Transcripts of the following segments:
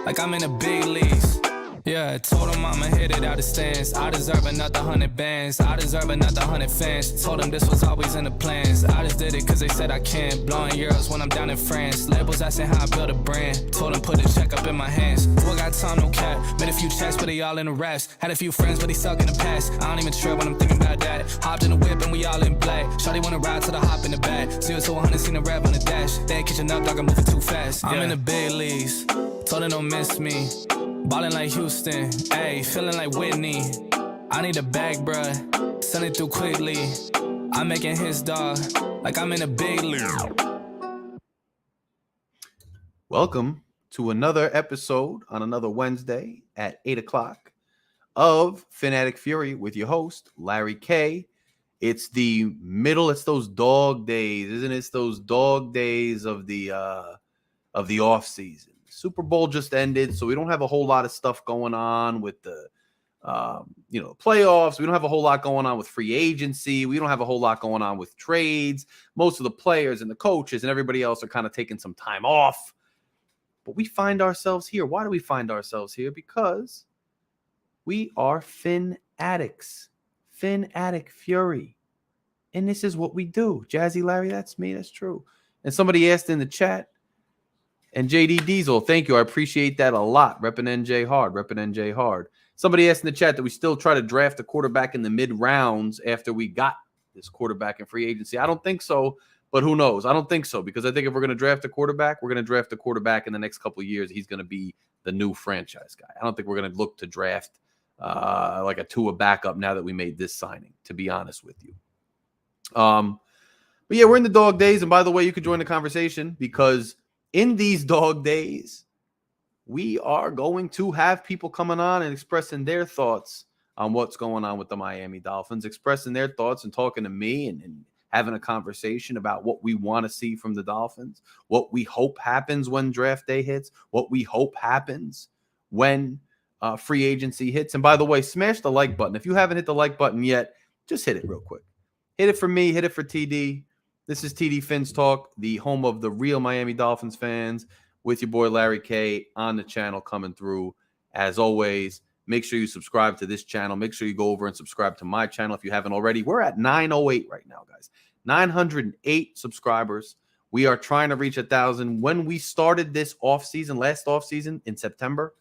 Like I'm in the big leagues. Yeah, told him I'ma hit it out the stands. I deserve another 100 bands. I deserve another 100 fans. Told them this was always in the plans. I just did it cause they said I can. Blowing euros when I'm down in France. Labels asking how I build a brand. Told them put the check up in my hands. Boy got time, no cap. Made a few checks, but they all in the raps. Had a few friends, but they suck in the past. I don't even trip when I'm thinking about that. Hopped in the whip and we all in black. Shawty wanna ride to the hop in the back. 0 to 100, seen the rap on the dash. They ain't catching up, dog, I'm moving too fast. I'm in the big leagues. Told her don't miss me. Ballin' like Houston, ayy, feeling like Whitney. I need a bag, bruh, send it through quickly. I'm making his dog, like I'm in a big league. Welcome to another episode on another Wednesday at 8 o'clock of Phin, Addict, Fury with your host, Larry K. It's the middle, it's those dog days, isn't it? It's those dog days of the off season. Super Bowl just ended, so we don't have a whole lot of stuff going on with the playoffs. We don't have a whole lot going on with free agency. We don't have a whole lot going on with trades. Most of the players and the coaches and everybody else are kind of taking some time off. But we find ourselves here. Why do we find ourselves here? Because we are Phin addicts. Phin, Addict, Fury. And this is what we do. Jazzy Larry, that's me. That's true. And somebody asked in the chat, and JD Diesel, thank you. I appreciate that a lot. Reppin' NJ hard. Reppin' NJ hard. Somebody asked in the chat that we still try to draft a quarterback in the mid-rounds after we got this quarterback in free agency. I don't think so, but who knows? I don't think so, because I think if we're going to draft a quarterback, we're going to draft a quarterback in the next couple of years. He's going to be the new franchise guy. I don't think we're going to look to draft like a Tua backup now that we made this signing, to be honest with you. But yeah, we're in the dog days. And by the way, you could join the conversation because in these dog days, we are going to have people coming on and expressing their thoughts on what's going on with the Miami Dolphins, expressing their thoughts and talking to me and having a conversation about what we want to see from the Dolphins, what we hope happens when draft day hits, what we hope happens when free agency hits. And by the way, smash the like button. If you haven't hit the like button yet, just hit it real quick. Hit it for me, hit it for TD. This is TDPHINSTALK, the home of the real Miami Dolphins fans, with your boy Larry K on the channel coming through. As always, make sure you subscribe to this channel. Make sure you go over and subscribe to my channel if you haven't already. We're at 908 right now, guys. 908 subscribers. We are trying to reach 1,000. When we started this last offseason in September,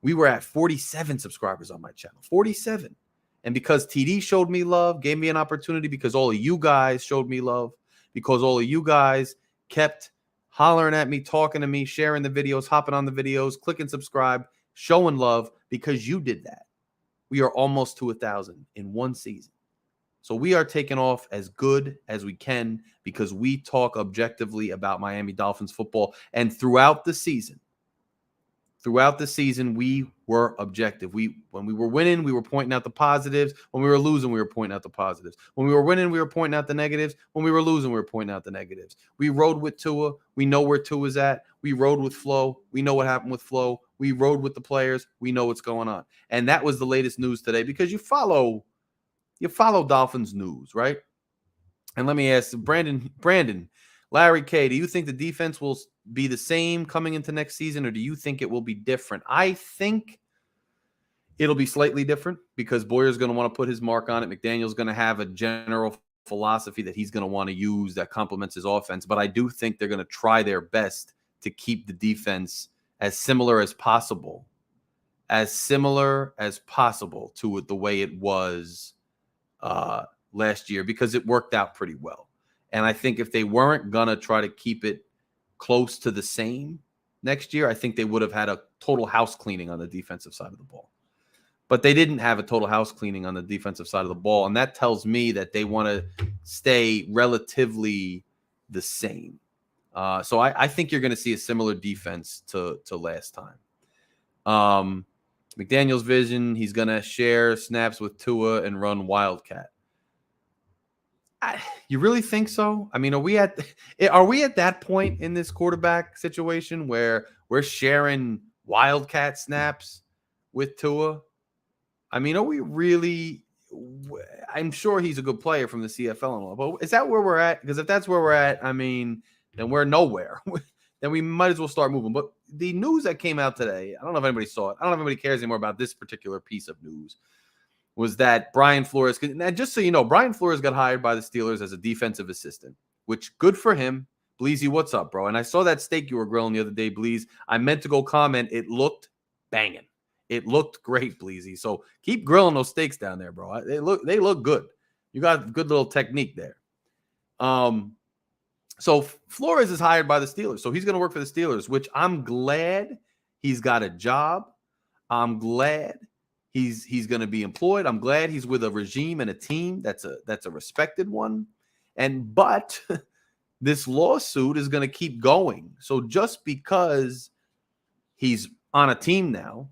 we were at 47 subscribers on my channel. 47. And because TD showed me love, gave me an opportunity, because all of you guys showed me love, because all of you guys kept hollering at me, talking to me, sharing the videos, hopping on the videos, clicking subscribe, showing love, because you did that. We are almost to 1,000 in one season. So we are taking off as good as we can because we talk objectively about Miami Dolphins football. And throughout the season, we were objective. When we were winning, we were pointing out the positives. When we were losing, we were pointing out the positives. When we were winning, we were pointing out the negatives. When we were losing, we were pointing out the negatives. We rode with Tua. We know where Tua's at. We rode with Flo. We know what happened with Flo. We rode with the players. We know what's going on. And that was the latest news today, because you follow Dolphins news, right? And let me ask Brandon, Larry K, do you think the defense will be the same coming into next season, or do you think it will be different? I think it'll be slightly different because Boyer's going to want to put his mark on it. McDaniel's going to have a general philosophy that he's going to want to use that complements his offense. But I do think they're going to try their best to keep the defense as similar as possible to the way it was last year, because it worked out pretty well. And I think if they weren't going to try to keep it close to the same next year, I think they would have had a total house cleaning on the defensive side of the ball. But they didn't have a total house cleaning on the defensive side of the ball. And that tells me that they want to stay relatively the same. So I think you're going to see a similar defense to last time. McDaniel's vision, he's going to share snaps with Tua and run Wildcat. You really think so? I mean, are we at that point in this quarterback situation where we're sharing Wildcat snaps with Tua? I mean, are we really? I'm sure he's a good player from the CFL and all, but is that where we're at? Because if that's where we're at, I mean, then we're nowhere. Then we might as well start moving. But the news that came out today, I don't know if anybody saw it. I don't know if anybody cares anymore about this particular piece of news, was that Brian Flores, and just so you know, Brian Flores got hired by the Steelers as a defensive assistant, which good for him. Bleezy, what's up, bro? And I saw that steak you were grilling the other day, Bleez. I meant to go comment. It looked banging. It looked great, Bleezy. So keep grilling those steaks down there, bro. They look good. You got good little technique there. So Flores is hired by the Steelers. So he's going to work for the Steelers, which I'm glad he's got a job. I'm glad he's going to be employed. I'm glad he's with a regime and a team that's a respected one. But this lawsuit is going to keep going. So just because he's on a team now,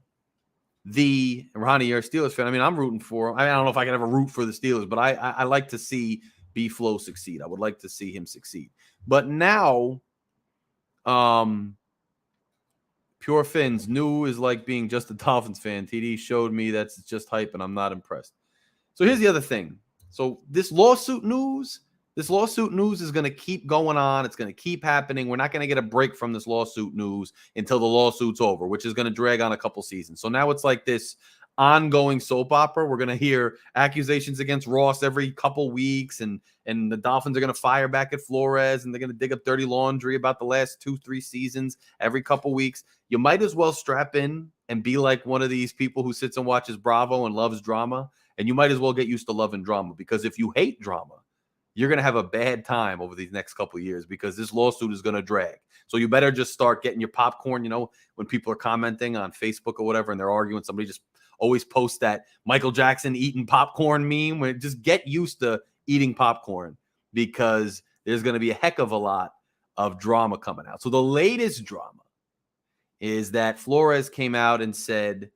Ronnie, you're a Steelers fan. I mean, I'm rooting for him. I don't know if I can ever root for the Steelers, but I like to see B-Flow succeed. I would like to see him succeed. But now, Pure Fins, new is like being just a Dolphins fan. TD showed me that's just hype, and I'm not impressed. So here's the other thing. So this lawsuit news is going to keep going on. It's going to keep happening. We're not going to get a break from this lawsuit news until the lawsuit's over, which is going to drag on a couple seasons. So now it's like this ongoing soap opera. We're going to hear accusations against Ross every couple weeks, and the Dolphins are going to fire back at Flores, and they're going to dig up dirty laundry about the last 2-3 seasons every couple weeks. You might as well strap in and be like one of these people who sits and watches Bravo and loves drama, and you might as well get used to loving drama, because if you hate drama, you're going to have a bad time over these next couple of years, because this lawsuit is going to drag. So you better just start getting your popcorn. You know, when people are commenting on Facebook or whatever and they're arguing, somebody just always post that Michael Jackson eating popcorn meme. Just get used to eating popcorn, because there's going to be a heck of a lot of drama coming out. So the latest drama is that Flores came out and said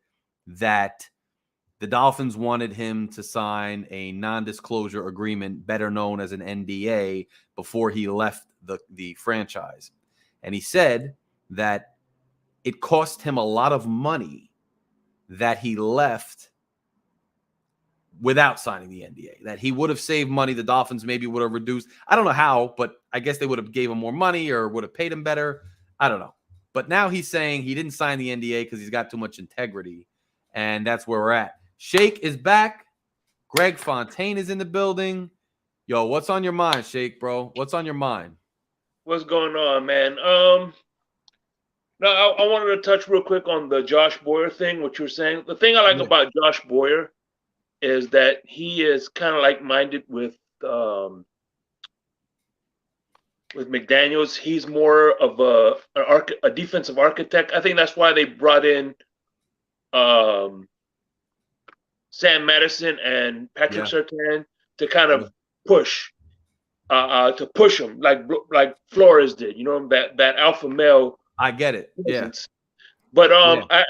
that the Dolphins wanted him to sign a non-disclosure agreement, better known as an NDA, before he left the franchise. And he said that it cost him a lot of money that he left without signing the NDA, that he would have saved money. The Dolphins maybe would have reduced. I don't know how, but I guess they would have gave him more money or would have paid him better. I don't know. But now he's saying he didn't sign the NDA because he's got too much integrity. And that's where we're at. Shake is back. Greg Fontaine is in the building. Yo, what's on your mind, Shake, bro? What's on your mind? What's going on, man? No, I wanted to touch real quick on the Josh Boyer thing, what you were saying. The thing I like about Josh Boyer is that he is kind of like-minded with with McDaniels. He's more of a defensive architect. I think that's why they brought in Sam Madison and Patrick Surtain to kind of push him like Flores did. You know, that alpha male. I get it. Presence. Yeah. But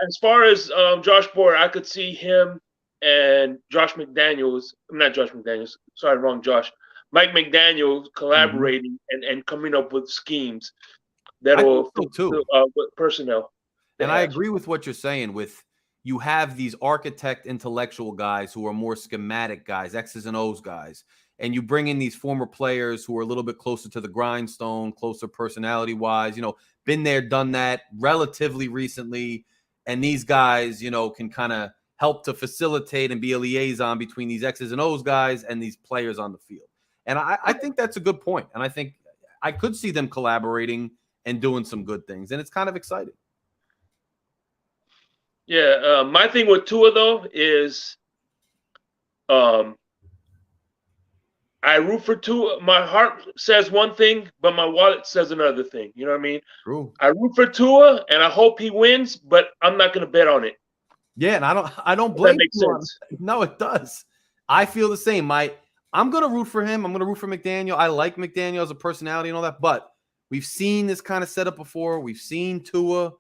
as far as Josh Boyer, I could see him and Josh McDaniels. Not Josh McDaniels. Sorry, wrong Josh. Mike McDaniels collaborating and coming up with schemes that will fit with personnel. And I agree with what you're saying. With you have these architect intellectual guys who are more schematic guys, X's and O's guys, and you bring in these former players who are a little bit closer to the grindstone, closer personality wise, you know, been there, done that relatively recently. And these guys, you know, can kind of help to facilitate and be a liaison between these X's and O's guys and these players on the field. And I think that's a good point. And I think I could see them collaborating and doing some good things. And it's kind of exciting. Yeah. My thing with Tua, though, is I root for Tua. My heart says one thing, but my wallet says another thing. You know what I mean? True. I root for Tua, and I hope he wins, but I'm not going to bet on it. Yeah, and I don't blame you. That makes sense. No, it does. I feel the same. I'm going to root for him. I'm going to root for McDaniel. I like McDaniel as a personality and all that, but we've seen this kind of setup before. We've seen Tua.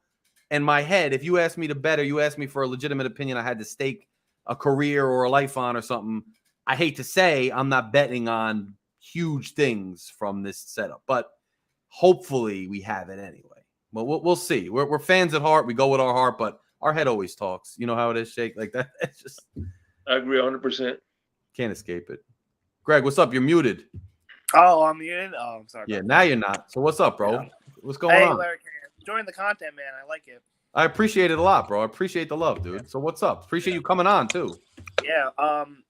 In my head, if you asked me to bet or you asked me for a legitimate opinion, I had to stake a career or a life on or something. I hate to say I'm not betting on huge things from this setup, but hopefully we have it anyway. Well, we'll see. We're fans at heart. We go with our heart, but our head always talks. You know how it is, Shake? Like that. It's just. I agree 100%. Can't escape it. Greg, what's up? You're muted. Oh, I'm muted? Oh, I'm sorry. Yeah, now you're not. So what's up, bro? Yeah. What's going on? Larry, enjoying the content, man. I like it. I appreciate it a lot, bro. I appreciate the love, dude. So what's up? Appreciate you coming on, too. Yeah, I'm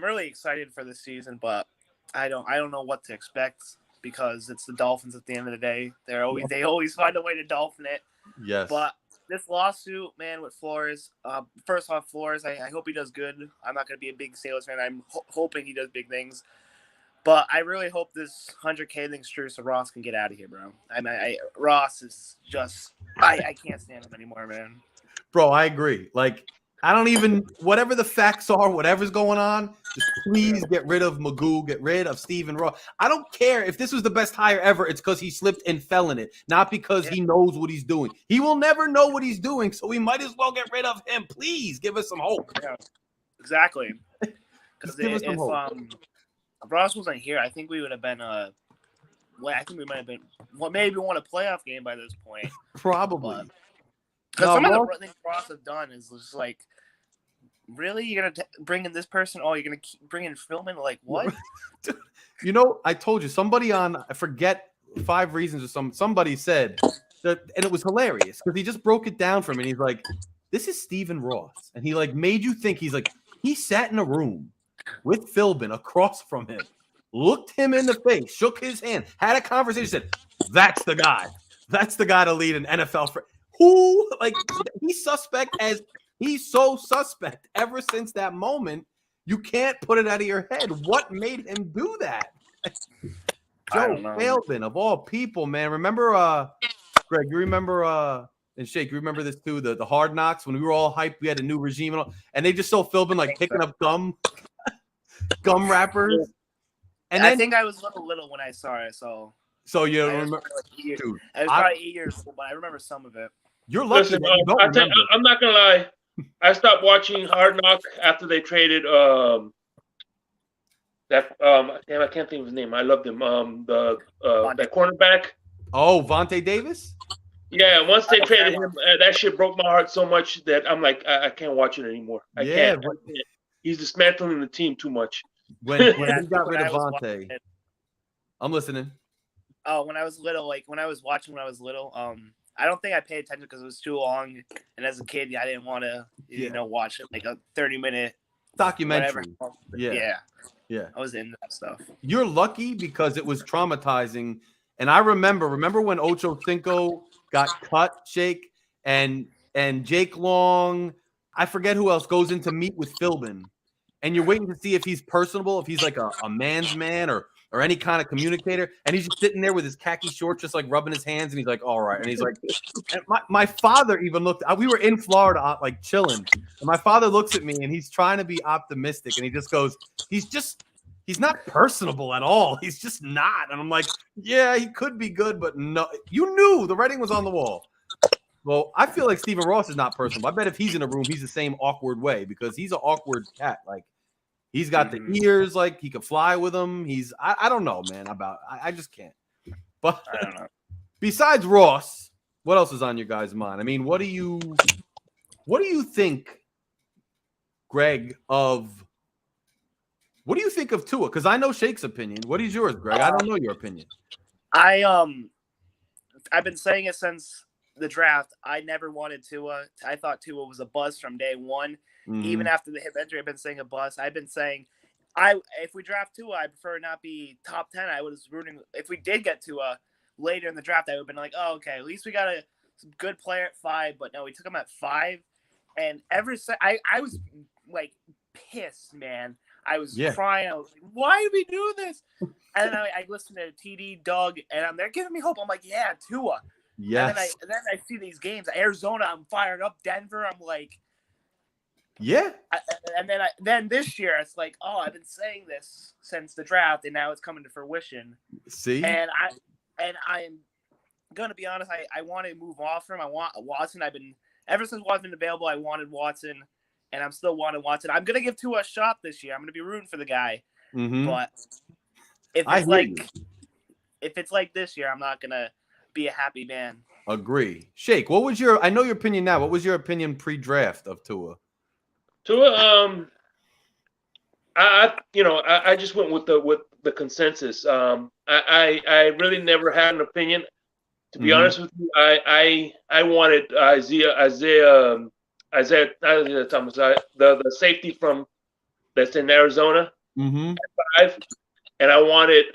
really excited for this season, but I don't know what to expect because it's the Dolphins at the end of the day. They always find a way to dolphin it. Yes. But this lawsuit, man, with Flores, first off, Flores, I hope he does good. I'm not going to be a big Steelers fan. I'm hoping he does big things. But I really hope this 100K thing's true so Ross can get out of here, bro. Ross is just – I can't stand him anymore, man. Bro, I agree. Like, I don't even – whatever the facts are, whatever's going on, just please get rid of Magoo, get rid of Stephen Ross. I don't care if this was the best hire ever. It's because he slipped and fell in it, not because he knows what he's doing. He will never know what he's doing, so we might as well get rid of him. Please give us some hope. Yeah, exactly. Because if Ross wasn't here, I think we would have been I think we might have been maybe won a playoff game by this point. Probably. Because some of the things Ross have done is just like, really? You're going to bring in this person? Oh, you're going to keep bringing Philman? Like, what? You know, I told you, somebody on, I forget, 5 Reasons or somebody said, that, and it was hilarious, because he just broke it down for me, and he's like, this is Stephen Ross. And he, like, made you think, he's like, he sat in a room with Philbin across from him, looked him in the face, shook his hand, had a conversation, said, that's the guy. That's the guy to lead an NFL. Who, like, he's suspect as he's so suspect ever since that moment. You can't put it out of your head. What made him do that? Joe Philbin, of all people, man. Remember, Greg, you remember, and Shake, you remember this too, the Hard Knocks, when we were all hyped, we had a new regime, and they just saw Philbin, like, picking up gum wrappers. And then, I think I was little when I saw it, so you remember? Dude, I was probably 8 years old, but I remember some of it. You're lucky. Listen, that you don't remember. I'm not gonna lie. I stopped watching Hard Knock after they traded damn, I can't think of his name. I loved him. That cornerback. Oh, Vontae Davis? Yeah, once they traded him, that shit broke my heart so much that I'm like, I can't watch it anymore. I can't. He's dismantling the team too much. When he got rid of Vontae. I'm listening. Oh, when I was little, I don't think I paid attention because it was too long. And as a kid, I didn't want to, watch it like a 30-minute documentary. Yeah. Yeah. I was into that stuff. You're lucky because it was traumatizing. And I remember when Ocho Cinco got cut, Shake, and Jake Long, I forget who else, goes in to meet with Philbin. And you're waiting to see if he's personable, if he's like a man's man, or or any kind of communicator, and he's just sitting there with his khaki shorts, just like rubbing his hands, and he's like, all right. And he's like, and my father even looked, we were in Florida, like chilling, and my father looks at me and he's trying to be optimistic, and he just goes, he's not personable at all. He's just not. And I'm like, yeah, he could be good, but no, you knew the writing was on the wall. Well, I feel like Stephen Ross is not personable. I bet if he's in a room, he's the same awkward way, because he's an awkward cat. Like, he's got the ears, like he could fly with them. I don't know, man, I just can't. But I don't know. Besides Ross, what else is on your guys' mind? I mean, what do you think, Greg, what do you think of Tua? Because I know Shake's opinion. What is yours, Greg? I don't know your opinion. I've been saying it since the draft. I never wanted Tua. I thought Tua was a bust from day one. Even after the hip injury, I've been saying a bust. I've been saying, if we draft Tua, I prefer not be top 10. I was rooting. If we did get Tua later in the draft, I would have been like, oh, okay, at least we got a good player at 5. But no, we took him at 5. And ever since, I was like pissed, man. I was crying. I was like, why did we do this? And then I listened to TD, Doug, and they're giving me hope. I'm like, yeah, Tua. Yes. And then I see these games. Arizona, I'm fired up. Denver, I'm like, yeah. And then this year, it's like, oh, I've been saying this since the draft, and now it's coming to fruition. See? And I'm gonna be honest. I want to move off from him. I want Watson. Ever since Watson's been available, I wanted Watson, and I'm still wanting Watson. I'm gonna give Tua a shot this year. I'm gonna be rooting for the guy. But if it's like this year, I'm not gonna be a happy man. Agree. Shake, I know your opinion now. What was your opinion pre-draft of Tua? Tua, I just went with the consensus. I really never had an opinion. To be honest with you, I wanted Isaiah Thomas, the safety that's in Arizona, at 5, and I wanted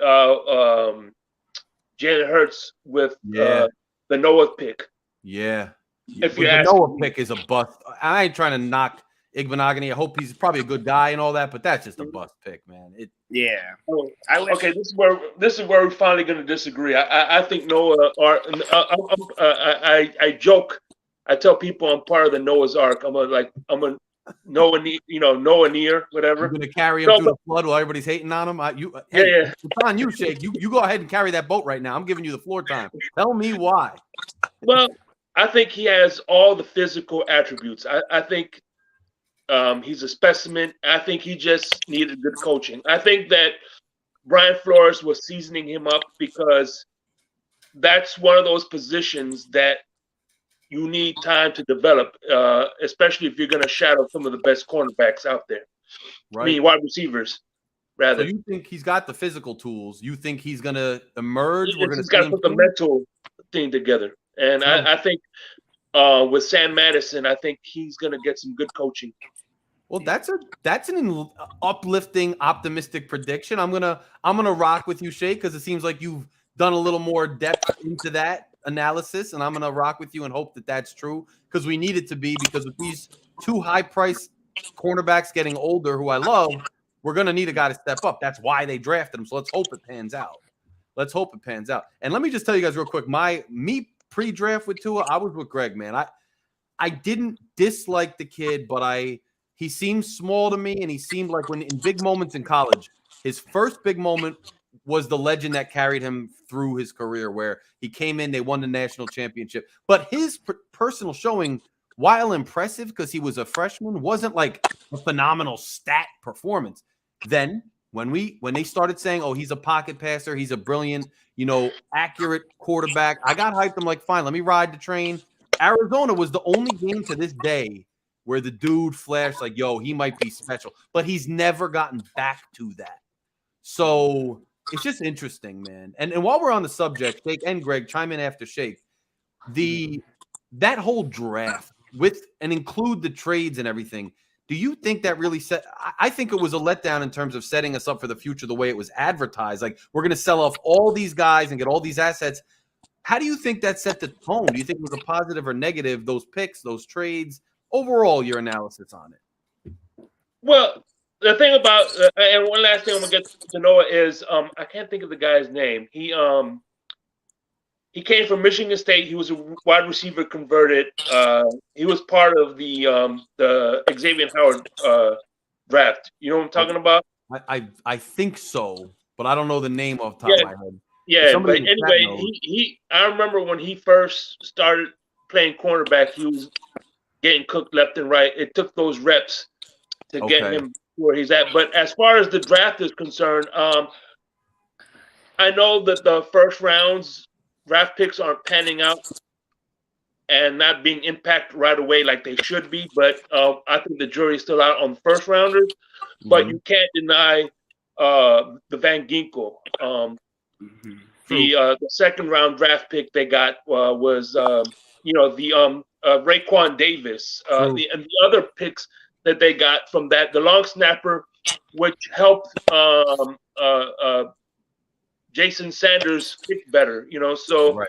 Jalen Hurts with the Noah pick. Yeah. If you the ask Noah me. pick is a bust. I ain't trying to knock Igbenogany. I hope he's probably a good guy and all that, but that's just a bust pick, man. Okay, this is where we're finally going to disagree. I think Noah. I joke. I tell people I'm part of the Noah's Ark. I'm a Noah near whatever. You're going to carry him through the flood while everybody's hating on him. It's on you, Shake. You go ahead and carry that boat right now. I'm giving you the floor time. Tell me why. Well, I think he has all the physical attributes. I think he's a specimen. I think he just needed good coaching. I think that Brian Flores was seasoning him up because that's one of those positions that you need time to develop, especially if you're going to shadow some of the best cornerbacks out there. Right. I mean, wide receivers, rather. So you think he's got the physical tools? You think he's going to emerge? He's got to put the mental thing together. And I think with Sam Madison, I think he's going to get some good coaching. Well, that's an uplifting, optimistic prediction. I'm gonna rock with you, Shay, because it seems like you've done a little more depth into that analysis, and I'm gonna rock with you and hope that that's true, because we need it to be, because with these 2 high-priced cornerbacks getting older, who I love, we're gonna need a guy to step up. That's why they drafted him. So let's hope it pans out. And let me just tell you guys real quick, me pre-draft with Tua, I was with Greg, man. I didn't dislike the kid, but he seemed small to me, and he seemed like when in big moments in college, his first big moment was the legend that carried him through his career, where he came in, they won the national championship. But his personal showing, while impressive because he was a freshman, wasn't like a phenomenal stat performance. Then when they started saying, oh, he's a pocket passer, he's a brilliant, accurate quarterback, I got hyped. I'm like, fine, let me ride the train. Arizona was the only game to this day where the dude flashed like, yo, he might be special, but he's never gotten back to that. So it's just interesting, man. And while we're on the subject, Shake and Greg, chime in after Shake. That whole draft and include the trades and everything, do you think that really I think it was a letdown in terms of setting us up for the future the way it was advertised. Like, we're going to sell off all these guys and get all these assets. How do you think that set the tone? Do you think it was a positive or negative, those picks, those trades? Overall, your analysis on it. Well, the thing about and one last thing I'm gonna get to Noah is I can't think of the guy's name. He came from Michigan State. He was a wide receiver converted. He was part of the Xavier Howard draft. You know what I'm talking about? I think so, but I don't know the name off the top Yeah, of my head. yeah. Somebody But in the chat anyway, knows. he I remember when he first started playing cornerback, he was getting cooked left and right. It took those reps to get Okay. him where he's at. But as far as the draft is concerned, I know that the first rounds draft picks aren't panning out and not being impacted right away like they should be. But I think the jury's still out on the first rounders. But you can't deny the Van Ginkel. The second round draft pick they got was Raekwon Davis. And the other picks that they got from that, the long snapper, which helped Jason Sanders pick better. So. Right.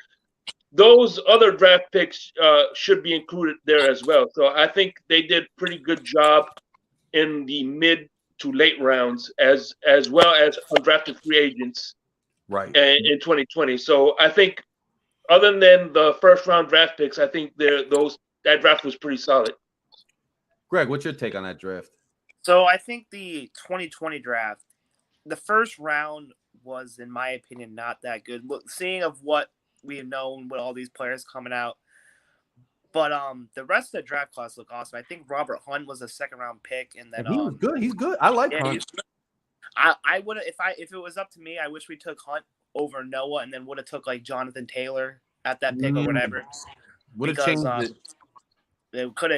Those other draft picks should be included there as well. So I think they did pretty good job in the mid to late rounds as well as undrafted free agents Right. in 2020. So I think other than the first round draft picks, I think that draft was pretty solid. Greg, what's your take on that draft? So I think the 2020 draft, the first round was, in my opinion, not that good. Look, seeing of what we have known with all these players coming out. But the rest of the draft class look awesome. I think Robert Hunt was a second round pick, and then he was good. He's good. I like Hunt. I would have if it was up to me, I wish we took Hunt over Noah, and then would have took like Jonathan Taylor at that pick or whatever. Would have changed it. It could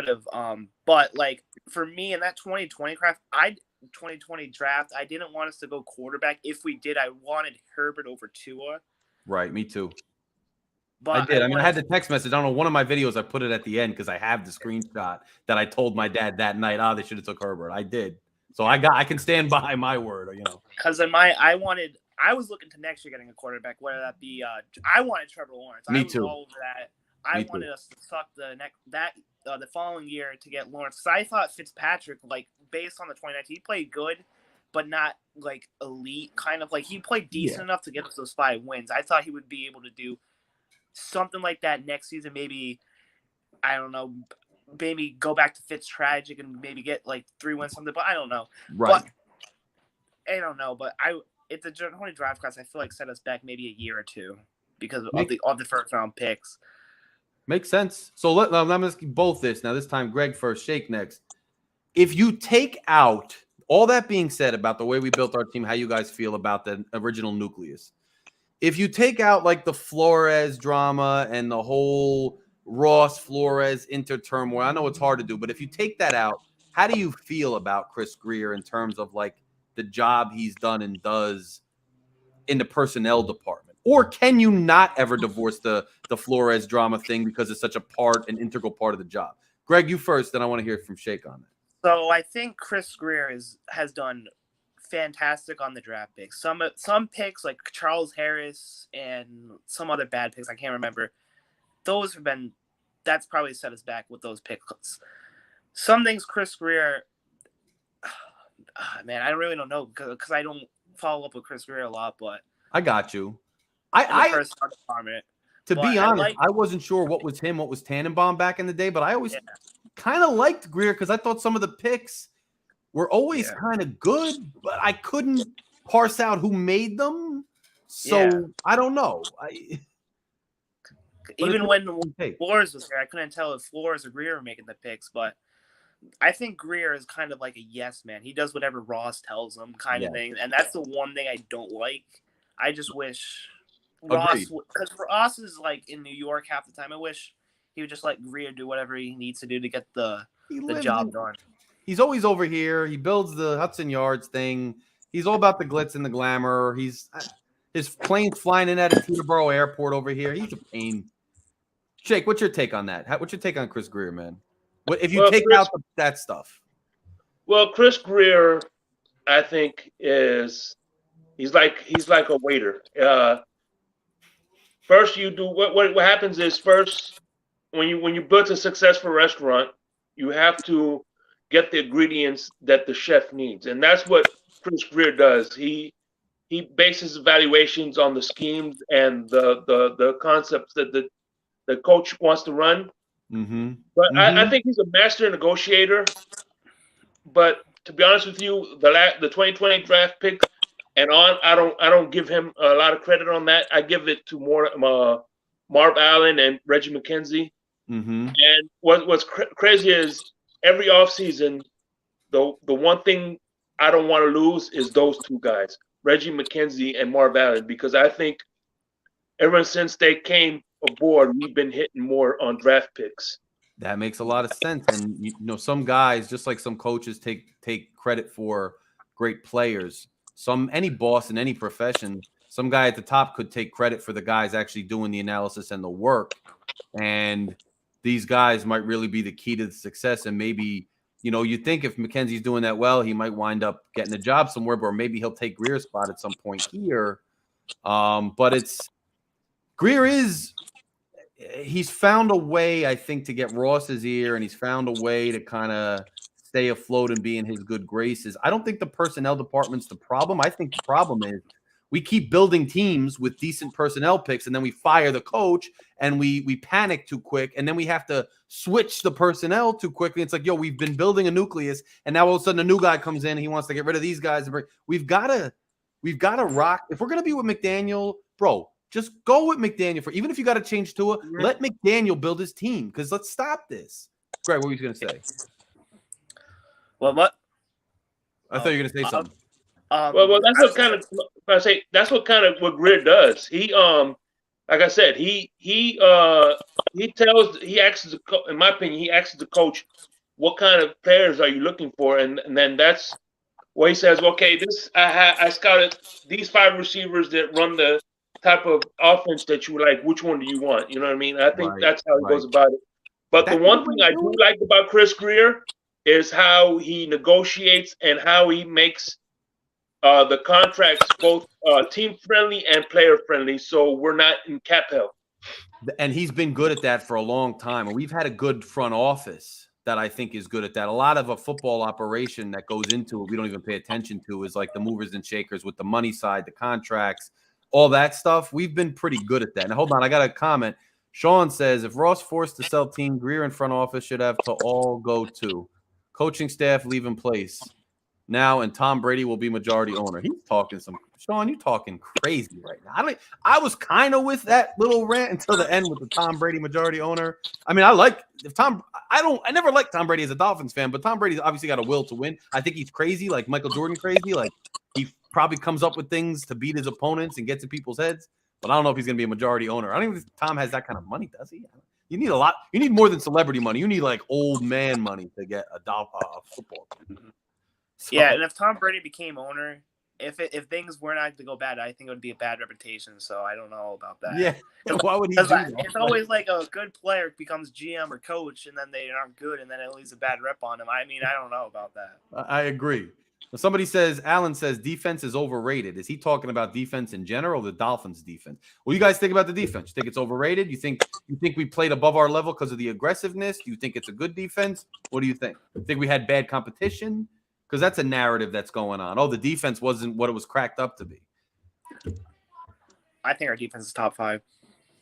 have. But like for me in that 2020 draft, I didn't want us to go quarterback. If we did, I wanted Herbert over Tua. Right, me too. But I did. I had the text message. I don't know. One of my videos, I put it at the end because I have the screenshot that I told my dad that night. They should have took Herbert. I did. So I can stand by my word. Because I was looking to next year getting a quarterback, whether that be I wanted Trevor Lawrence. Me I was too. all over that. I wanted us to suck the following year to get Lawrence. Because I thought Fitzpatrick, like based on the 2019, he played good, but not like elite. Kind of like he played decent enough to get us those 5 wins. I thought he would be able to do something like that next season. Maybe, I don't know, maybe go back to Fitz tragic and maybe get like 3 wins something. But I don't know. Right. But, I don't know. But if the 2020 draft class, I feel like set us back maybe a year or two because of the first round picks. Makes sense. So let me ask you both this. Now, this time, Greg first, Shake next. If you take out all that being said about the way we built our team, how you guys feel about the original nucleus, if you take out like the Flores drama and the whole Ross Flores inter-turmoil, I know it's hard to do, but if you take that out, how do you feel about Chris Grier in terms of like the job he's done and does in the personnel department? Or can you not ever divorce the Flores drama thing because it's such an integral part of the job? Greg, you first, then I want to hear from Shake on that. So I think Chris Grier has done fantastic on the draft picks. Some picks like Charles Harris and some other bad picks, I can't remember. That's probably set us back with those picks. Some things Chris Grier, man, I really don't know because I don't follow up with Chris Grier a lot, but I got you. To be honest, I wasn't sure what was him, what was Tannenbaum back in the day, but I always kind of liked Grier because I thought some of the picks were always kind of good, but I couldn't parse out who made them. So I don't know. Even when Flores was here, I couldn't tell if Flores or Grier were making the picks, but I think Grier is kind of like a yes man. He does whatever Ross tells him kind of thing. And that's the one thing I don't like. I just wish Ross, because Ross is like in New York half the time. I wish he would just let Grier do whatever he needs to do to get the job done. He's always over here. He builds the Hudson Yards thing. He's all about the glitz and the glamour. His plane's flying in at Teterboro Airport over here. He's a pain. Jake, what's your take on that? What's your take on Chris Grier, man? If you take out that stuff? Well, Chris Grier, I think he's like a waiter. First, you do what happens is first when you build a successful restaurant, you have to get the ingredients that the chef needs, and that's what Chris Greer does. He bases evaluations on the schemes and the concepts that the coach wants to run. But I think he's a master negotiator. But to be honest with you, the 2020 draft pick and on, I don't give him a lot of credit on that. I give it to more Marv Allen and Reggie McKenzie. And what's crazy is every offseason, the one thing I don't want to lose is those two guys, Reggie McKenzie and Marv Allen, because I think ever since they came aboard, we've been hitting more on draft picks. That makes a lot of sense. And, you know, some guys, just like some coaches take credit for great players, any boss in any profession, some guy at the top could take credit for the guys actually doing the analysis and the work. And these guys might really be the key to the success. And maybe, you know, you think if McKenzie's doing that well, he might wind up getting a job somewhere, or maybe he'll take Greer's spot at some point here. But Greer he's found a way, I think, to get Ross's ear, and he's found a way to kind of stay afloat and be in his good graces. I don't think the personnel department's the problem. I think the problem is we keep building teams with decent personnel picks, and then we fire the coach, and we panic too quick, and then we have to switch the personnel too quickly. It's like, yo, we've been building a nucleus, and now all of a sudden a new guy comes in, and he wants to get rid of these guys. We've got to rock. If we're going to be with McDaniel, bro, just go with McDaniel even if you got to change Tua. Let McDaniel build his team, because let's stop this. Greg, what were you going to say? What? I thought you were going to say something. Well, that's what kind of I say. That's what kind of what Greer does. He like I said, he asks in my opinion, he asks the coach, what kind of players are you looking for, and then that's what he says. Okay, I scouted these 5 receivers that run the type of offense that you like. Which one do you want? You know what I mean? I think that's how he goes about it. But the one thing I do like about Chris Greer is how he negotiates and how he makes the contracts both team friendly and player friendly, so we're not in cap hell. And he's been good at that for a long time. And we've had a good front office that I think is good at that. A lot of a football operation that goes into it, we don't even pay attention to, is like the movers and shakers with the money side, the contracts, all that stuff. We've been pretty good at that. Now, hold on, I got a comment. Sean says, if Ross forced to sell team, Greer in front office should have to all go to. Coaching staff leave in place now, and Tom Brady will be majority owner. He's talking Sean, you talking crazy right now. I was kind of with that little rant until the end with the Tom Brady majority owner. I mean, I never liked Tom Brady as a Dolphins fan, but Tom Brady's obviously got a will to win. I think he's crazy, like Michael Jordan crazy. Like, he probably comes up with things to beat his opponents and gets in people's heads, but I don't know if he's going to be a majority owner. I don't even think Tom has that kind of money, does he? You need a lot. You need more than celebrity money. You need like old man money to get a football team. So, yeah, and if Tom Brady became owner, if things were not to go bad, I think it would be a bad reputation. So I don't know about that. Yeah, why would he do that? It's always like a good player becomes GM or coach, and then they aren't good, and then it leaves a bad rep on him. I mean, I don't know about that. I agree. Somebody says, Alan says, defense is overrated. Is he talking about defense in general, or the Dolphins defense? What do you guys think about the defense? You think it's overrated? You think we played above our level because of the aggressiveness? Do you think it's a good defense? What do you think? Think we had bad competition? Because that's a narrative that's going on. Oh, the defense wasn't what it was cracked up to be. I think our defense is top 5.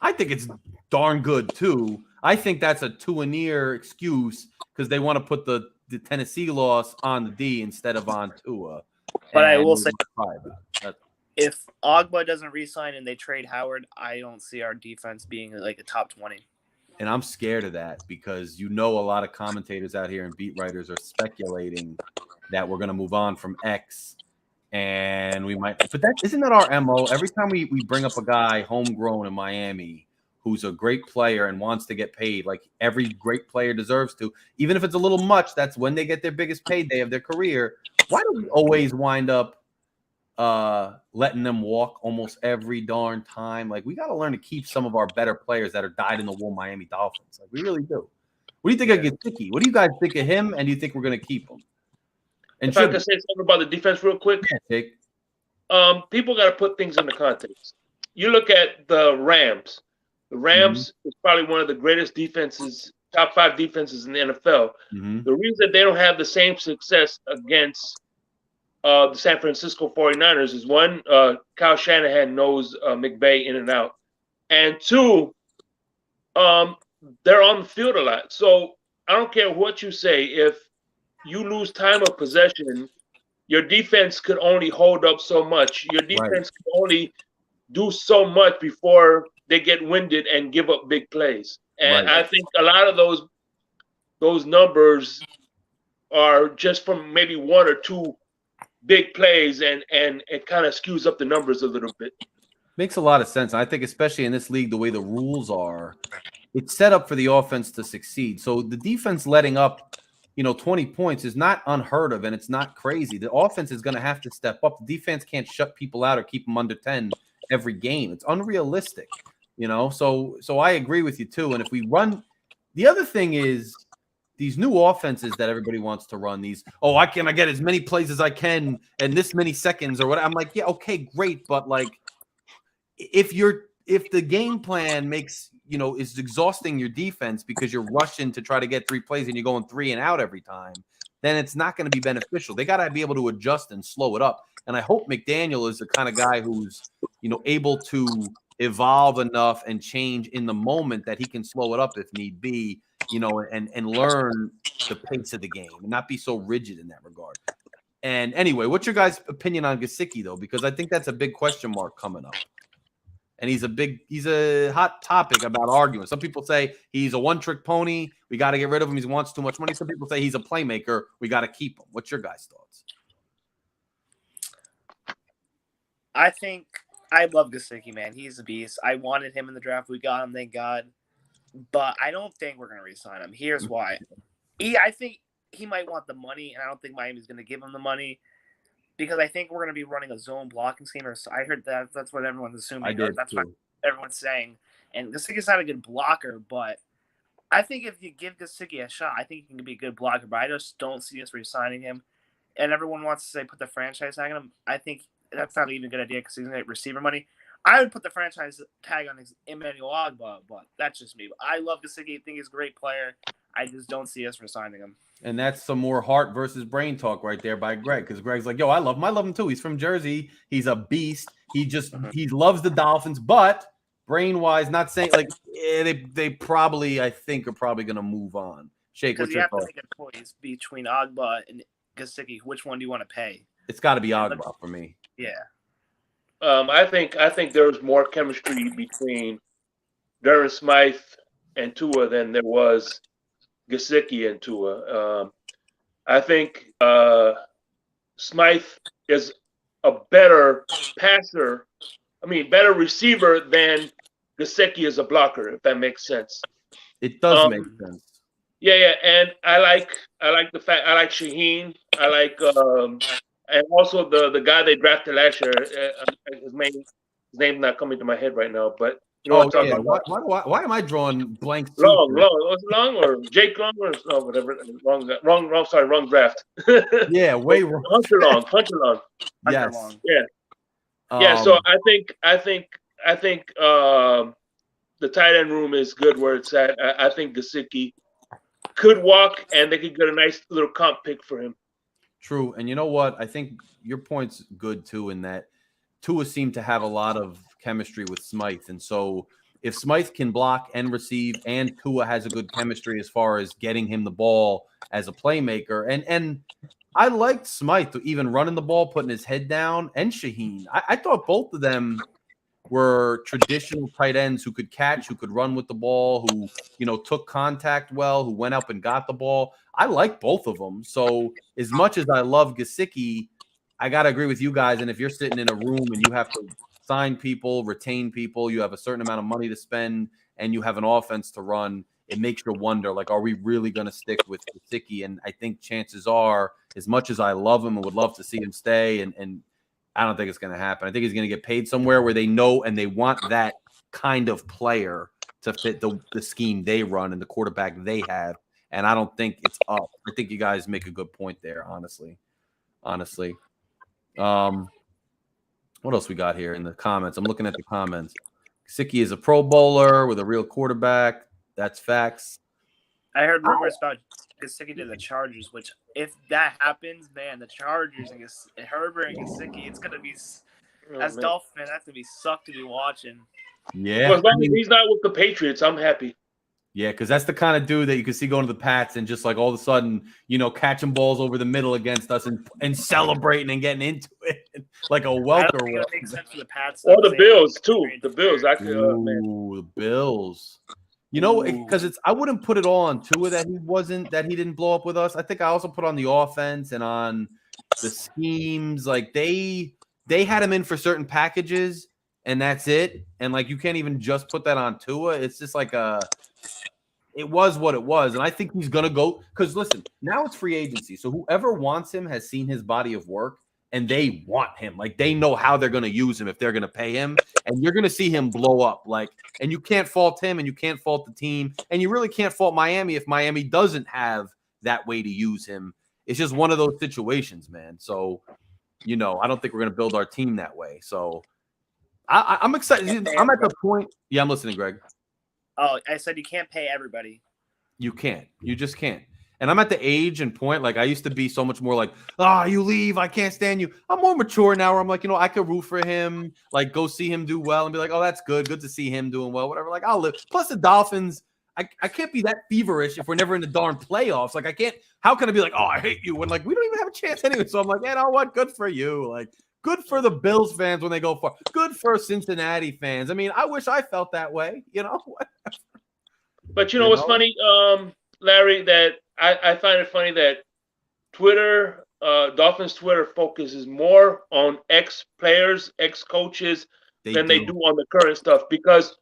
I think it's darn good, too. I think that's a to-a-near excuse because they want to put the Tennessee loss on the D instead of on Tua. But I will say, if Ogba doesn't re-sign and they trade Howard, I don't see our defense being like a top 20. And I'm scared of that because a lot of commentators out here and beat writers are speculating that we're going to move on from X, and we might. But isn't that our MO? Every time we bring up a guy homegrown in Miami who's a great player and wants to get paid, like every great player deserves to, even if it's a little much, that's when they get their biggest payday of their career. Why do we always wind up letting them walk almost every darn time? Like, we got to learn to keep some of our better players that are dyed-in-the-wool Miami Dolphins. Like, we really do. What do you think of Gesicki? What do you guys think of him, and do you think we're going to keep him? And if I can say something about the defense real quick, people got to put things into context. You look at the Rams. The Rams is probably one of the greatest defenses top 5 defenses in the NFL. Mm-hmm. The reason they don't have the same success against the San Francisco 49ers is one, Kyle Shanahan knows McVay in and out, and two, they're on the field a lot. So I don't care what you say. If you lose time of possession, your defense could only hold up so much. Your defense could only do so much before they get winded and give up big plays. And I think a lot of those numbers are just from maybe 1 or 2 big plays, and it kind of skews up the numbers a little bit. Makes a lot of sense. I think especially in this league, the way the rules are, it's set up for the offense to succeed. So the defense letting up, 20 points is not unheard of, and it's not crazy. The offense is going to have to step up. The defense can't shut people out or keep them under 10 every game. It's unrealistic, So I agree with you too. And if we run, the other thing is these new offenses that everybody wants to run. These, I get as many plays as I can in this many seconds or what. I'm like, yeah, okay, great, but like, if the game plan makes is exhausting your defense because you're rushing to try to get 3 plays and you're going 3 and out every time, then it's not going to be beneficial. They got to be able to adjust and slow it up. And I hope McDaniel is the kind of guy who's able to evolve enough and change in the moment that he can slow it up if need be, and learn the pace of the game and not be so rigid in that regard. And anyway, what's your guys' opinion on Gesicki though? Because I think that's a big question mark coming up. And he's a hot topic about arguing. Some people say he's a one-trick pony. We got to get rid of him. He wants too much money. Some people say he's a playmaker. We got to keep him. What's your guys' thoughts? I think I love Gesicki, man. He's a beast. I wanted him in the draft. We got him, thank God. But I don't think we're going to re-sign him. Here's why. I think he might want the money, and I don't think Miami's going to give him the money. Because I think we're going to be running a zone blocking scheme. Or I heard that's what everyone's assuming. That's what everyone's saying. And Gesicki's not a good blocker, but I think if you give Gesicki a shot, I think he can be a good blocker. But I just don't see us re-signing him. And everyone wants to say put the franchise tag on him. I think that's not even a good idea because he's going to get receiver money. I would put the franchise tag on Emmanuel Ogbah, but that's just me. But I love Gesicki. I think he's a great player. I just don't see us re-signing him. And that's some more heart versus brain talk right there by Greg, because Greg's like, I love him too. He's from Jersey. He's a beast. He loves the Dolphins, but brain-wise, not saying like they probably, I think, are probably going to move on. Shake, what's your thought? You have to make a choice between Ogbah and Gesicki. Which one do you want to pay? It's got to be Ogbah for me. Yeah. I think there's more chemistry between Durham Smythe and Tua than there was Gesicki and Tua. I think Smythe is a better passer. Better receiver than Gesicki is a blocker. If that makes sense. It does make sense. Yeah, and I like the fact I like Shaheen. I like and also the guy they drafted last year. His name's not coming to my head right now, but. What I'm talking about. Why am I drawing blanks? Long. Was it Long or Jake Long or no, whatever? Wrong. Sorry, wrong draft. Yeah, way wrong. Hunter Long. Yes. Long. Yeah. So I think the tight end room is good where it's at. I think Gesicki could walk, and they could get a nice little comp pick for him. True, and you know what? I think your point's good too, in that Tua seemed to have a lot of chemistry with Smythe. And so if Smythe can block and receive, and Tua has a good chemistry as far as getting him the ball as a playmaker. And I liked Smythe even running the ball, putting his head down, and Shaheen. I thought both of them were traditional tight ends who could catch, who could run with the ball, who, took contact well, who went up and got the ball. I like both of them. So as much as I love Gesicki, I got to agree with you guys. And if you're sitting in a room and you have to sign people, retain people, you have a certain amount of money to spend, and you have an offense to run, it makes you wonder, like, are we really going to stick with Gesicki? And I think chances are, as much as I love him and would love to see him stay, and I don't think it's going to happen. I think he's going to get paid somewhere where they know and they want that kind of player to fit the scheme they run and the quarterback they have. And I don't think it's up. I think you guys make a good point there, honestly. What else we got here in the comments? I'm looking at the comments. Gesicki is a Pro Bowler with a real quarterback. That's facts. I heard rumors about Gesicki to the Chargers, which if that happens, man, the Chargers and Herbert and Gesicki, it's gonna be as Dolphin fan, that's gonna be sucked to be watching. Yeah, well, as long as he's not with the Patriots, I'm happy. Yeah, because that's the kind of dude that you can see going to the Pats and just like all of a sudden, catching balls over the middle against us and celebrating and getting into it like a welter. I don't think it makes sense for the Pats. Or the Bills too. The Bills, man. The Bills. Because I wouldn't put it all on Tua that he didn't blow up with us. I think I also put on the offense and on the schemes. Like they had him in for certain packages and that's it. And like you can't even just put that on Tua. It's just like it was what it was. And I think he's gonna go because listen, now it's free agency. So whoever wants him has seen his body of work and they want him. Like they know how they're gonna use him if they're gonna pay him. And you're gonna see him blow up. And you can't fault him and you can't fault the team. And you really can't fault Miami if Miami doesn't have that way to use him. It's just one of those situations, man. So, I don't think we're gonna build our team that way. So I'm excited. I'm at the point. Yeah, I'm listening, Greg. Oh, I said you can't pay everybody. You can't. You just can't. And I'm at the age and point, like I used to be so much more like, you leave, I can't stand you. I'm more mature now where I'm like, I could root for him, like go see him do well and be like, oh, that's good. Good to see him doing well, whatever. Like I'll live. Plus the Dolphins, I can't be that feverish if we're never in the darn playoffs. Like I can't, how can I be like, oh, I hate you when like we don't even have a chance anyway. So I'm like, you know what? Good for you. Like good for the Bills fans when they go far. Good for Cincinnati fans. I mean, I wish I felt that way, But what's funny, Larry, that I find it funny that Twitter, Dolphins Twitter focuses more on ex-players, ex-coaches than they do on the current stuff. Because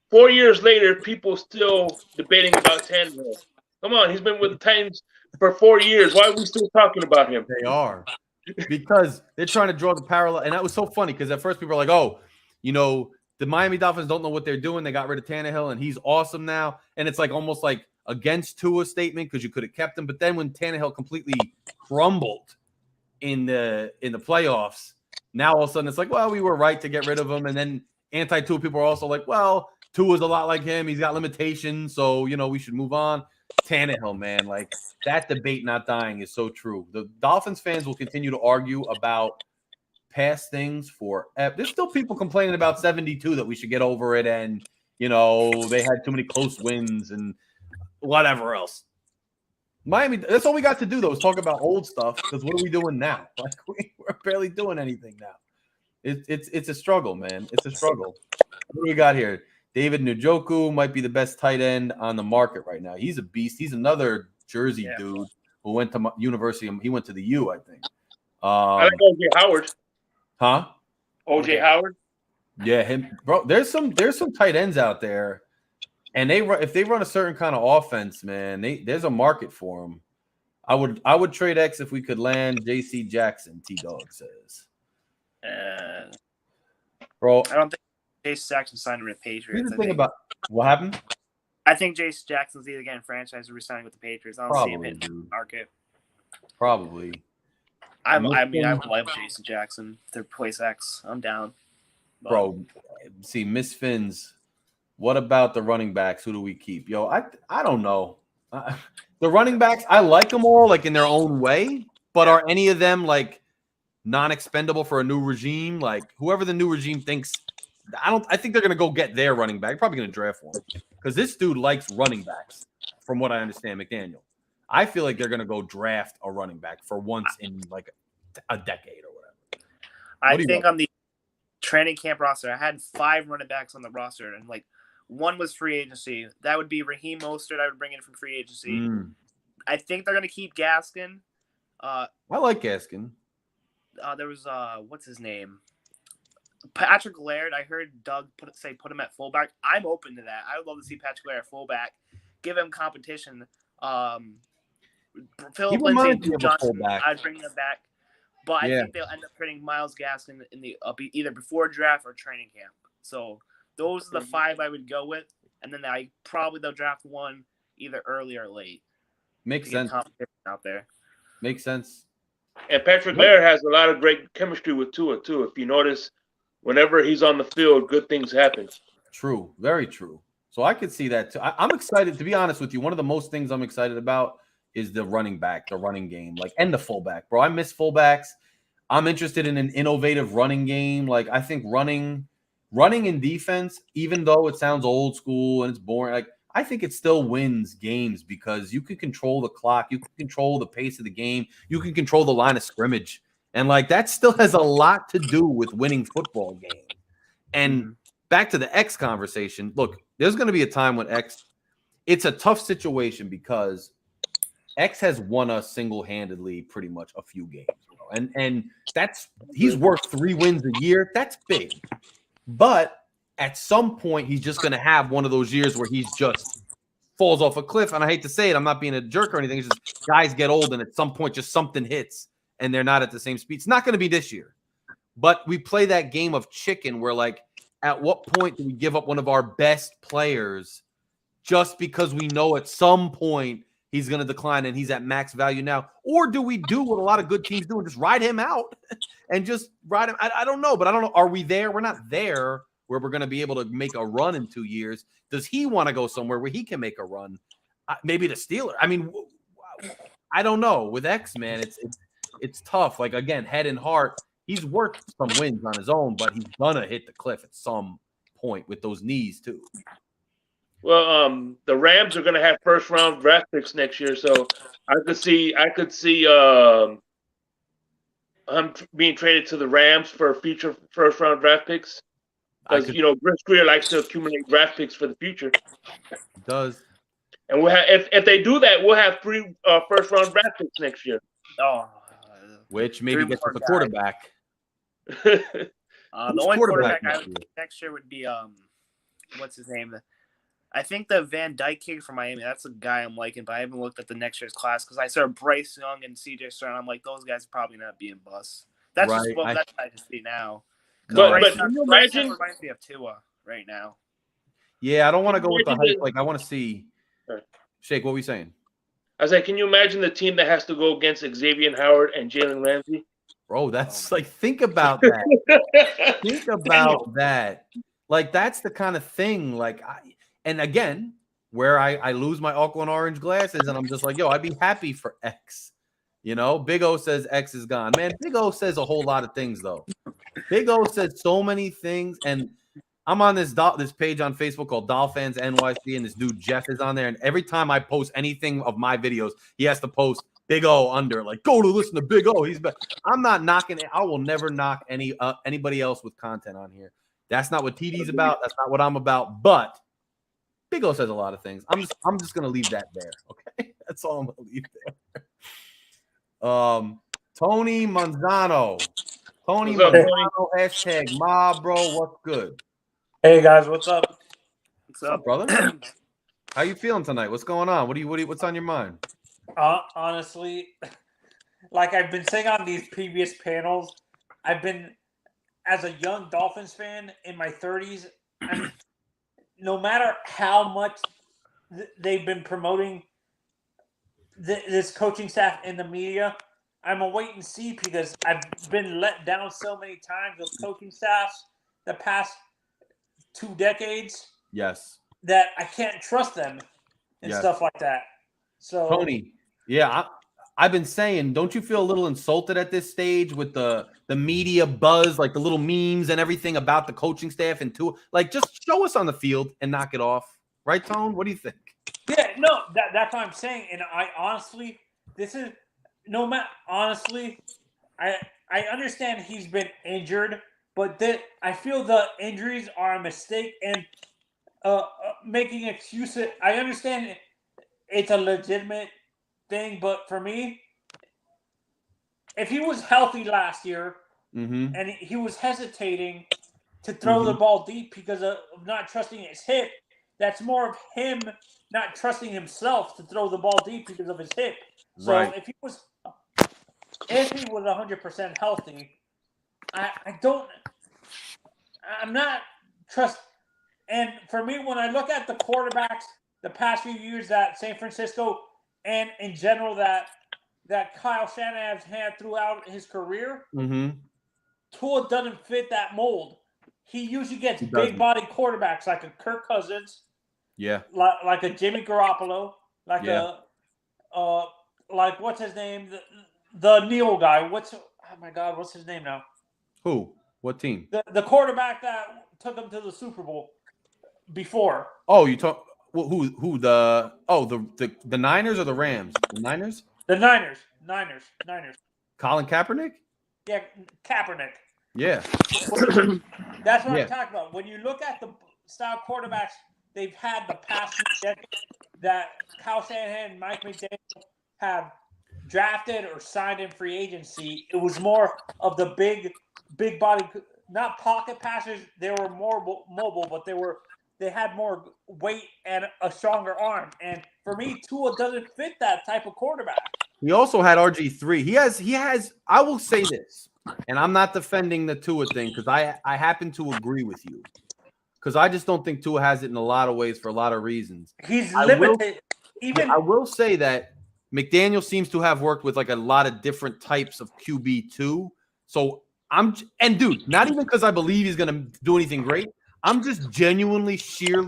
4 years later, people still debating about Tannehill. Come on, he's been with the Titans for 4 years. Why are we still talking about him? They are. Because they're trying to draw the parallel. And that was so funny because at first people are like, oh, the Miami Dolphins don't know what they're doing. They got rid of Tannehill and he's awesome now. And it's like almost like against Tua's statement because you could have kept him. But then when Tannehill completely crumbled in the playoffs, now all of a sudden it's like, well, we were right to get rid of him. And then anti-Tua people are also like, well, Tua's a lot like him. He's got limitations. So, we should move on. Tannehill, man, like that debate not dying is so true. The Dolphins fans will continue to argue about past things for there's still people complaining about 72 that we should get over it and they had too many close wins and whatever else. Miami, that's all we got to do though is talk about old stuff because what are we doing now? Like we're barely doing anything now. It's a struggle, man. It's a struggle. What do we got here? David Njoku might be the best tight end on the market right now. He's a beast. He's another Jersey dude who went to university. He went to the U, I think. I like O.J. Howard. Huh? O.J. Howard? Yeah, him, bro. There's some tight ends out there, and if they run a certain kind of offense, man, there's a market for them. I would trade X if we could land J.C. Jackson. T-Dog says. Bro, I don't think Jace Jackson signed with the Patriots. The thing about what happened? I think Jace Jackson's either getting franchised or resigning with the Patriots. I don't see him in the market. Probably. I would love Jason Jackson to replace X. I'm down. But. Bro, see, Miss Finn's. What about the running backs? Who do we keep? Yo, I don't know. The running backs, I like them all like in their own way, but are any of them like non-expendable for a new regime? Like whoever the new regime thinks. I think they're going to go get their running back. Probably going to draft one because this dude likes running backs from what I understand, McDaniel. I feel like they're going to go draft a running back for once in like a decade or whatever. I think on the training camp roster, I had 5 running backs on the roster and like one was free agency. That would be Raheem Mostert. I would bring in from free agency. I think they're going to keep Gaskin. I like Gaskin. There was, what's his name? Patrick Laird, I heard Doug put him at fullback. I'm open to that. I would love to see Patrick Laird at fullback. Give him competition. Philip Lindsay and Johnson, I'd bring them back. But I think they'll end up trading Myles Gaskin in the either before draft or training camp. So those are the 5 I would go with. And then they'll draft one either early or late. Makes sense. Competition out there. Makes sense. And Patrick Laird has a lot of great chemistry with Tua, too. If you notice, whenever he's on the field, good things happen. True. Very true. So I could see that too. I'm excited, to be honest with you. One of the most things I'm excited about is the running back, the running game, like, and the fullback, bro. I miss fullbacks. I'm interested in an innovative running game. Like, I think running in defense, even though it sounds old school and it's boring, like, I think it still wins games because you can control the clock, you can control the pace of the game, you can control the line of scrimmage. And like that still has a lot to do with winning football games. And back to the X conversation, look, there's going to be a time when X, it's a tough situation because X has won us single-handedly pretty much a few games. And that's, he's worth 3 wins a year. That's big. But at some point, he's just going to have one of those years where he's just falls off a cliff. And I hate to say it, I'm not being a jerk or anything. It's just guys get old and at some point just something hits and they're not at the same speed. It's not going to be this year. But we play that game of chicken where, like, at what point do we give up one of our best players just because we know at some point he's going to decline and he's at max value now? Or do we do what a lot of good teams do and just ride him out and just ride him? I don't know, but I don't know. Are we there? We're not there where we're going to be able to make a run in 2 years. Does he want to go somewhere where he can make a run? Maybe the Steelers. I mean, I don't know. With X, man, it's tough. Like, again, head and heart, he's worth some wins on his own, but he's going to hit the cliff at some point with those knees too. Well, the Rams are going to have first-round draft picks next year, so I could see him being traded to the Rams for future first-round draft picks. Because Chris Greer likes to accumulate draft picks for the future. It does. And we'll have, if they do that, we'll have 3 first-round draft picks next year. Oh, which maybe gets us a quarterback. The only quarterback I would think next year would be what's his name? I think the Van Dyke kid from Miami. That's a guy I'm liking, but I haven't looked at the next year's class because I saw Bryce Young and CJ Stroud. I'm like, those guys are probably not being bust. That's right. just what I just see now. But can you imagine? Reminds me of Tua right now. Yeah, I don't want to go with the hype. Like, I want to see. Shake, what were we saying? I was like, can you imagine the team that has to go against Xavier Howard and Jalen Ramsey? Bro, that's like, think about that. Think about that. Like, that's the kind of thing. Like, and again, where I lose my Auckland orange glasses and I'm just like, yo, I'd be happy for X. You know, Big O says X is gone. Man, Big O says a whole lot of things, though. Big O said so many things. And I'm on this page on Facebook called Dolphins NYC, and this dude Jeff is on there. And every time I post anything of my videos, he has to post Big O under, like, go to listen to Big O. He's back. I'm not knocking it. I will never knock anybody else with content on here. That's not what TD's about. That's not what I'm about. But Big O says a lot of things. I'm just gonna leave that there. Okay, that's all I'm gonna leave there. Tony Manzano. Tony Manzano, hashtag mob, bro. What's good? Hey guys, what's up? What's up, brother? How you feeling tonight? What's going on? What's on your mind? Honestly, like I've been saying on these previous panels, I've been, as a young Dolphins fan in my 30s, no matter how much they've been promoting this coaching staff in the media, I'm a wait and see because I've been let down so many times with coaching staffs the past 2 decades. Yes. That I can't trust them and stuff like that. So Tony, yeah, I've been saying, don't you feel a little insulted at this stage with the media buzz, like the little memes and everything about the coaching staff and like, just show us on the field and knock it off, right, Tone? What do you think? Yeah, no, that's what I'm saying. And I honestly, honestly, I understand he's been injured, but I feel the injuries are a mistake and making excuses. I understand it's a legitimate thing, but for me, if he was healthy last year and he was hesitating to throw the ball deep because of not trusting his hip, that's more of him not trusting himself to throw the ball deep because of his hip. So if he was 100% healthy, I'm not trust. And for me, when I look at the quarterbacks the past few years that San Francisco and in general that Kyle Shanahan has had throughout his career, Tua doesn't fit that mold. He usually gets big body quarterbacks like a Kirk Cousins, Yeah. like a Jimmy Garoppolo, like Yeah. like what's his name? The Neil guy. Oh my God, what's his name now? Who? What team? The quarterback that took him to the Super Bowl before. Oh, you talk who the Niners or the Rams? The Niners? The Niners. Colin Kaepernick? Yeah, Kaepernick. Yeah. That's what Yeah. I'm talking about. When you look at the style quarterbacks they've had the past few decades that Kyle Shanahan and Mike McDaniel have drafted or signed in free agency, it was more of the big body, not pocket passers. They were more mobile, but they had more weight and a stronger arm. And for me, Tua doesn't fit that type of quarterback. He also had RG3. He has. I will say this, and I'm not defending the Tua thing because I happen to agree with you. Because I just don't think Tua has it in a lot of ways for a lot of reasons. He's limited. I will say that McDaniel seems to have worked with like a lot of different types of QB too. So dude, not even because I believe he's gonna do anything great. I'm just genuinely sheer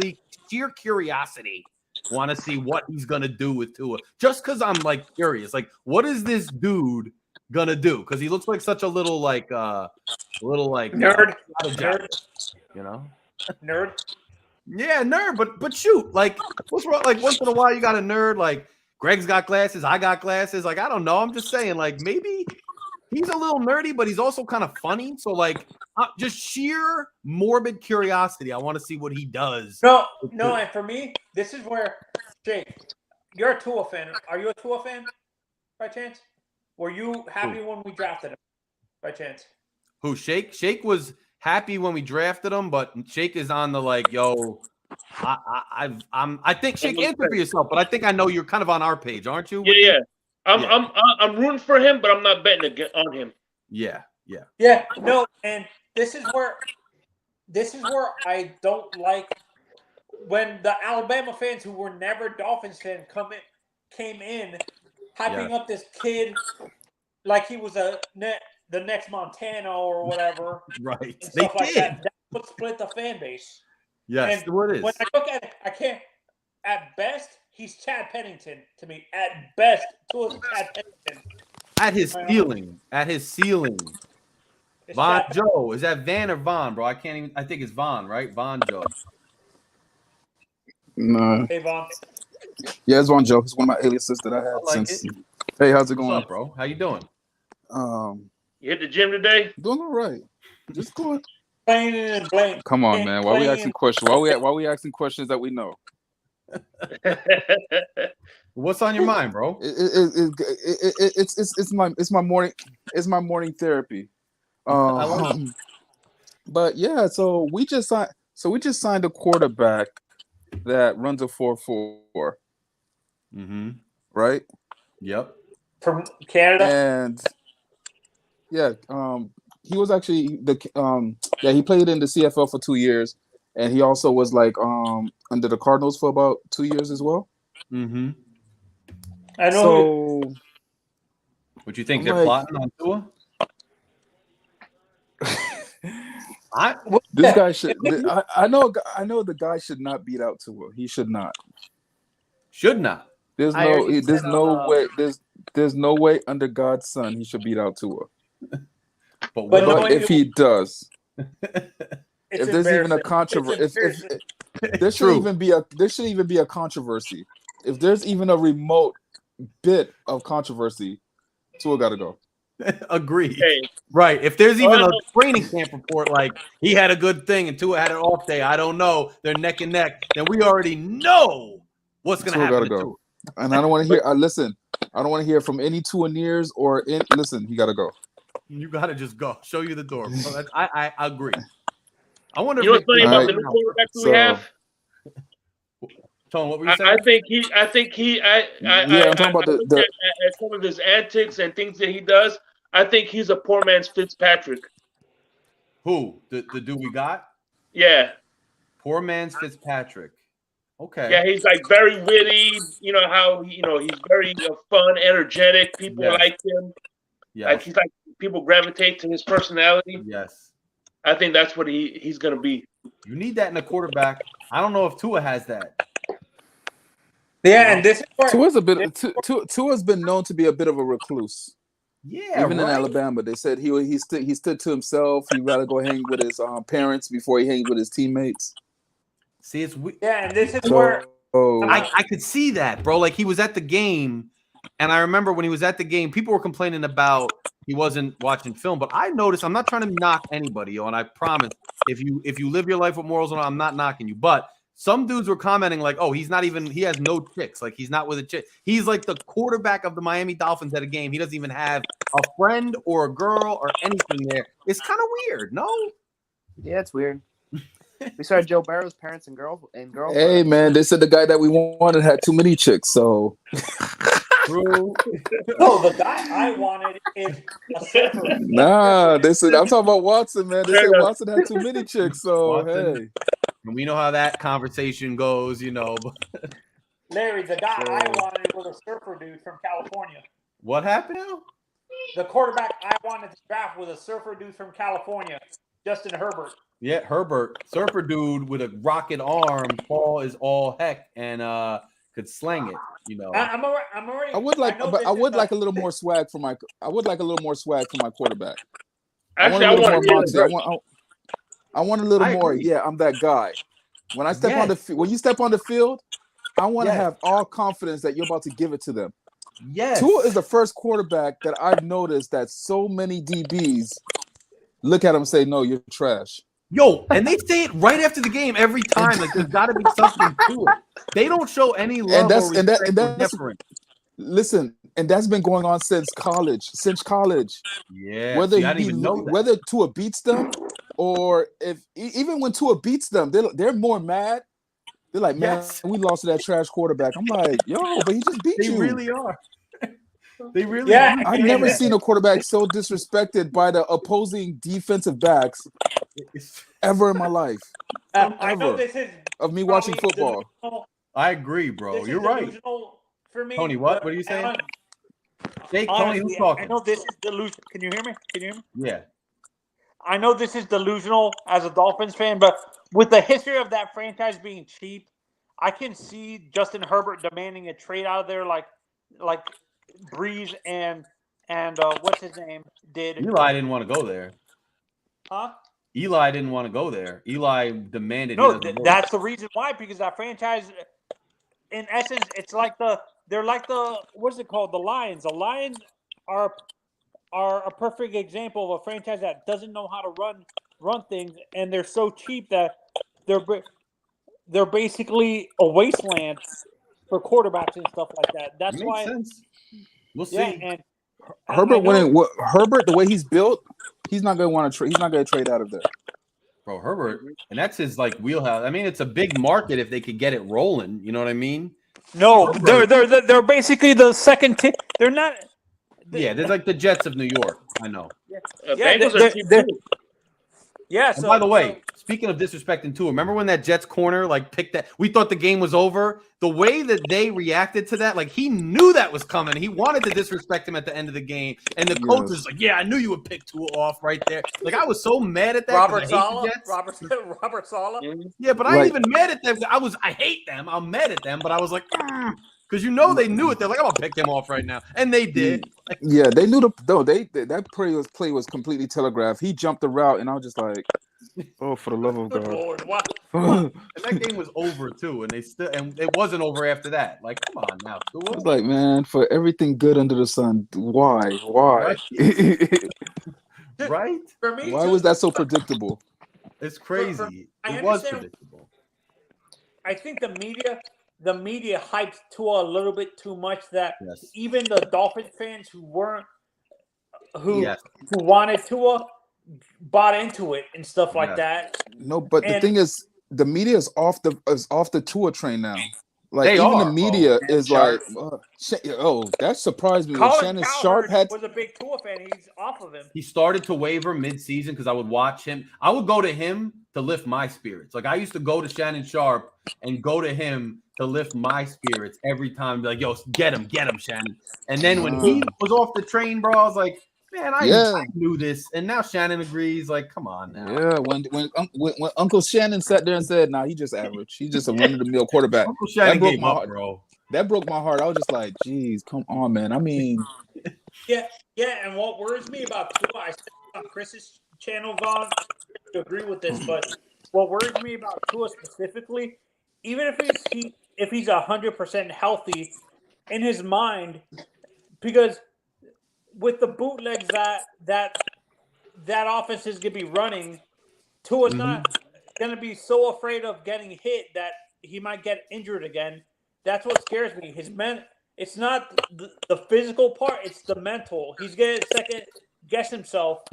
curiosity. Want to see what he's gonna do with Tua. Just because I'm like curious. Like, what is this dude gonna do? Because he looks like such a little nerd. You know? Nerd. Yeah, nerd, but shoot, like what's wrong? Like once in a while you got a nerd, like Greg's got glasses, I got glasses. Like, I don't know. I'm just saying, like, maybe he's a little nerdy, but he's also kind of funny. So, like, just sheer morbid curiosity. I want to see what he does. No, and for me, this is where Jake, you're a Tua fan. Are you a Tua fan by chance? Were you happy when we drafted him by chance? Who? Shake was happy when we drafted him, but Shake is on the like, yo, I think Shake, answer for yourself, but I think I know you're kind of on our page, aren't you? Yeah. I'm rooting for him, but I'm not betting on him. Yeah. No, and this is where I don't like when the Alabama fans who were never Dolphins fans came in hyping up this kid like he was the next Montana or whatever. Right. And stuff like that. That's what split the fan base. Yes, and what is. When I look at it, I can't. At best, he's Chad Pennington to me. At best, Tua's Chad Pennington. At his ceiling. Von Joe. Is that Van or Von, bro? I think it's Von, right? Von Joe. No. Hey, Von. Yeah, it's Von Joe. It's one of my aliases that I had since. Hey, how's it going? What's up, bro? How you doing? You hit the gym today? Doing all right. Just going. Blame. Come on, man. Why we asking questions? Why we asking questions that we know? What's on your mind, bro? It's my morning therapy. But yeah, so we just signed a quarterback that runs a 4.4. Mm-hmm. Right? Yep. From Canada. And yeah, he was actually he played in the CFL for 2 years, and he also was like under the Cardinals for about 2 years as well. Mm-hmm. I know. So, what you think they're plotting on Tua? This guy should. I know the guy should not beat out Tua. He should not. Should not. There's no way under God's son he should beat out Tua. But if he does, if there's even a controversy, there should even be a controversy. If there's even a remote bit of controversy, Tua got to go. Agreed. Hey. Right. If there's even a training camp report like he had a good thing and Tua had an off day, I don't know, they're neck and neck, then we already know what's going to happen to Tua. And I don't want to hear. Listen, I don't want to hear from any Tuaneers or listen. He got to go. You got to just go. Show you the door. I agree. I wonder. You know what's funny about the new quarterback we have? Tom, what were you saying? I'm talking about at some of his antics and things that he does. I think he's a poor man's Fitzpatrick. Who? The dude we got? Yeah. Poor man's Fitzpatrick. Okay. Yeah, he's like very witty. You know how he's very fun, energetic. People like him. Yeah. Like he's like people gravitate to his personality. Yes. I think that's what he's gonna be. You need that in a quarterback. I don't know if Tua has that. Yeah, and this is where Tua's been known to be a bit of a recluse. Yeah, even in Alabama, they said he stood to himself. He'd rather go hang with his parents before he hangs with his teammates. See, it's and this is where I could see that, bro. Like he was at the game, and I remember when he was at the game, people were complaining about he wasn't watching film. But I noticed, I'm not trying to knock anybody, and I promise, if you live your life with morals, I'm not knocking you, but. Some dudes were commenting like, "Oh, he has no chicks. Like he's not with a chick. He's like the quarterback of the Miami Dolphins at a game. He doesn't even have a friend or a girl or anything there. It's kind of weird, no? Yeah, it's weird. We saw Joe Burrow's parents and girl. Hey, man, they said the guy that we wanted had too many chicks. So, no, the guy I wanted is a surfer. Nah, they said I'm talking about Watson, man. They said Watson had too many chicks. So Watson, hey. And we know how that conversation goes, you know. Larry, the guy I wanted was a surfer dude from California. What happened now? The quarterback I wanted to draft was a surfer dude from California, Justin Herbert. Yeah, Herbert, surfer dude with a rocket arm, tall as all heck, and could slang it. You know, I'm already. I would like a little more swag for my. I would like a little more swag for my quarterback. Actually, I want a little more moxie. I want a little more. Agree. Yeah, I'm that guy. When I step on the when you step on the field, I want to have all confidence that you're about to give it to them. Yes. Tua is the first quarterback that I've noticed that so many DBs look at him and say, "No, you're trash." Yo, and they say it right after the game every time. Like there's got to be something to it. They don't show any love or different. Listen, and that's been going on since college. Yeah. Whether whether Tua beats them. Or even when Tua beats them, they're more mad. They're like, man, we lost to that trash quarterback. I'm like, yo, but he just beat you. They really are. They really are. I've never seen a quarterback so disrespected by the opposing defensive backs ever in my life. I know this is of me watching football. I agree, bro. You're right. For me, Tony, what are you saying? Tony, who's talking? I know this is delusional. Can you hear me? Yeah. I know this is delusional as a Dolphins fan, but with the history of that franchise being cheap, I can see Justin Herbert demanding a trade out of there, like Breeze and what's his name did. Eli didn't want to go there. Huh? Eli didn't want to go there. Eli demanded. No, that's the reason why. Because that franchise, in essence, they're like the what's it called? The Lions. The Lions are a perfect example of a franchise that doesn't know how to run things, and they're so cheap that they're basically a wasteland for quarterbacks and stuff like that. That's why. Sense. We'll see. And Herbert, Herbert, the way he's built, he's not going to want to trade. He's not going to trade out of there. Bro, Herbert, and that's his wheelhouse. I mean, it's a big market if they could get it rolling. You know what I mean? No, they're basically the second team. They're not. Yeah, they're like the Jets of New York. I know. Yeah. So, by the way, speaking of disrespecting Tua, remember when that Jets corner picked that? We thought the game was over. The way that they reacted to that, he knew that was coming. He wanted to disrespect him at the end of the game, and the coach was like, "Yeah, I knew you would pick Tua off right there." I was so mad at that. Robert Saleh. Yeah, but I ain't even mad at them. I hate them. I'm mad at them, but I was like, because they knew it. They're like, I'm gonna pick him off right now, and they did. Yeah, they knew that play was completely telegraphed. He jumped the route, and I was just like, "Oh, for the love of God!" Lord, what? And that game was over too, and it wasn't over after that. Come on now, I was like, man, for everything good under the sun, why? Right? For me, why was that so predictable? It's crazy. It was predictable. I think the media hyped Tua a little bit too much that even the Dolphins fans who wanted Tua bought into it and stuff like that. No, but the thing is, the media is off the Tua train now. The media is like, that surprised me. Colin Shannon Sharp Sharp was a big Tua fan. He's off of him. He started to waver mid-season because I would watch him. I would go to him to lift my spirits. I used to go to Shannon Sharp and go to him to lift my spirits every time. Be like, yo, get him, Shannon. And then when he was off the train, bro, I was like, man, I knew this. And now Shannon agrees. Come on now. Yeah, when Uncle Shannon sat there and said, "Nah, he just average. He's just a run-of-the-mill quarterback." Uncle Shannon gave up, bro. that broke my heart. I was just like, geez, come on, man. I mean, yeah. And what worries me about Tua, I said on Chris's channel, Vaughn, to agree with this, but what worries me about Tua specifically, even if he's 100% healthy in his mind, because with the bootlegs that offense is gonna be running, Tua's not gonna be so afraid of getting hit that he might get injured again. That's what scares me. It's not the physical part; it's the mental. He's gonna second guess himself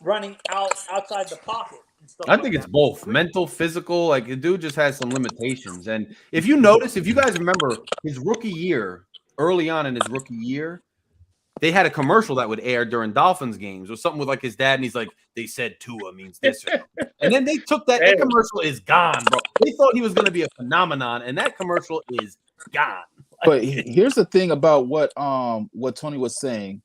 running outside the pocket and stuff. I think it's both mental, physical. Like the dude just has some limitations. And if you notice, if you guys remember his rookie year, early on in his rookie year, they had a commercial that would air during Dolphins games or something with like his dad, and he's like, they said Tua means this. And then they took that commercial is gone, bro. They thought he was going to be a phenomenon, and that commercial is gone. But here's the thing about what Tony was saying,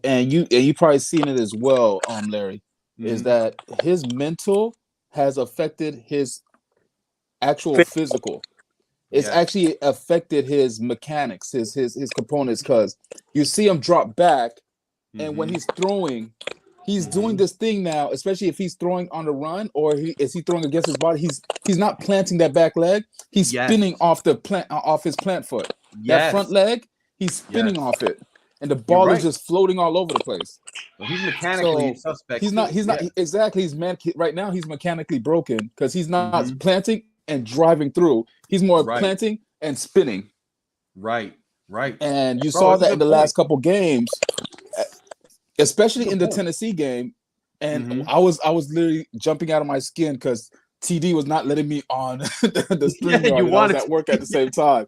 and you probably seen it as well, Larry, is that his mental has affected his actual physical. It's actually affected his mechanics, his components, because you see him drop back, and when he's throwing, he's doing this thing now, especially if he's throwing on the run or is he throwing against his body, he's not planting that back leg, he's spinning off his plant foot. That front leg, he's spinning off it. And the ball is just floating all over the place. Well, he's mechanically suspect. He's not exactly. Right now he's mechanically broken because he's not planting and driving through. He's more planting and spinning. Right. And you saw that in the last couple games, especially in the Tennessee game. And I was literally jumping out of my skin because TD was not letting me on the stream. I was at work at the same time.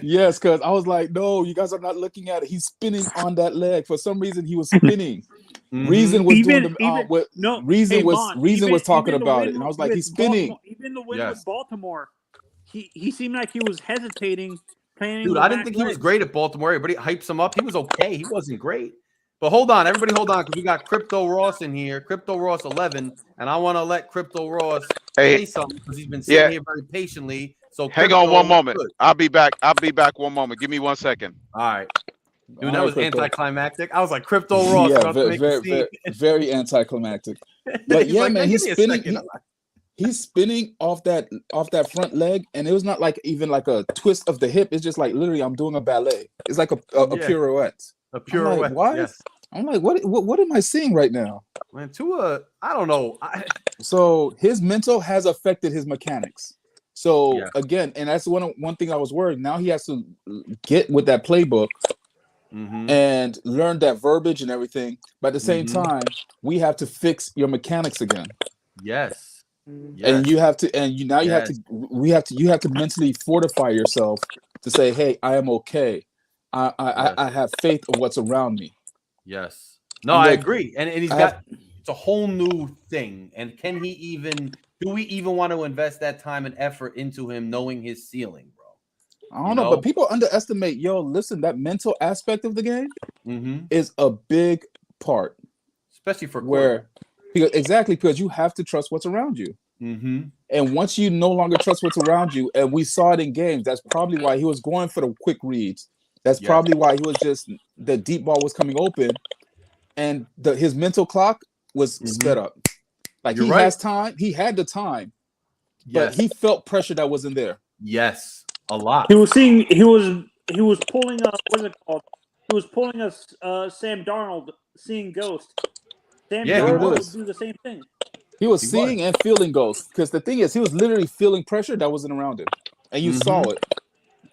Yes, because I was like, no, you guys are not looking at it. He's spinning on that leg. For some reason, he was spinning. Reason was Reason was talking about it, and I was like, he's spinning. Baltimore, even the win with Baltimore, he seemed like he was hesitating. Dude, I didn't think he was great at Baltimore. Everybody hypes him up. He was okay. He wasn't great. But hold on, everybody, hold on, because we got Crypto Ross in here, Crypto Ross 11, and I want to let Crypto Ross say something because he's been sitting here very patiently. So hang on one moment. I'll be back 1 moment. Give me 1 second. All right. Dude, that was anticlimactic. I was like, Crypto Ross. Yeah, very anticlimactic. But yeah, man, he's spinning. He's spinning off that front leg, and it was not like even like a twist of the hip. It's just like literally, I'm doing a ballet. It's like a pirouette. A pirouette. Like, what? Yes. I'm like, what am I seeing right now? Man, Tua, I don't know. So his mental has affected his mechanics. So again, and that's one thing I was worried. Now he has to get with that playbook and learn that verbiage and everything. But at the same time, we have to fix your mechanics again. Yes. And you have to, you have to mentally fortify yourself to say, hey, I am okay. I have faith in what's around me. Yes. No, I agree. And it's a whole new thing. And do we even want to invest that time and effort into him knowing his ceiling, bro? I don't know, but people underestimate, listen, that mental aspect of the game is a big part. Especially for because you have to trust what's around you. And once you no longer trust what's around you, and we saw it in games, that's probably why he was going for the quick reads. That's probably why he was the deep ball was coming open, and his mental clock was sped up. Like he has time, he had the time, but he felt pressure that wasn't there. Yes, a lot. He was pulling what is it called? He was pulling Sam Darnold seeing ghost. Sam Darnold would do the same thing. He was seeing and feeling ghosts because the thing is, he was literally feeling pressure that wasn't around him, and you saw it.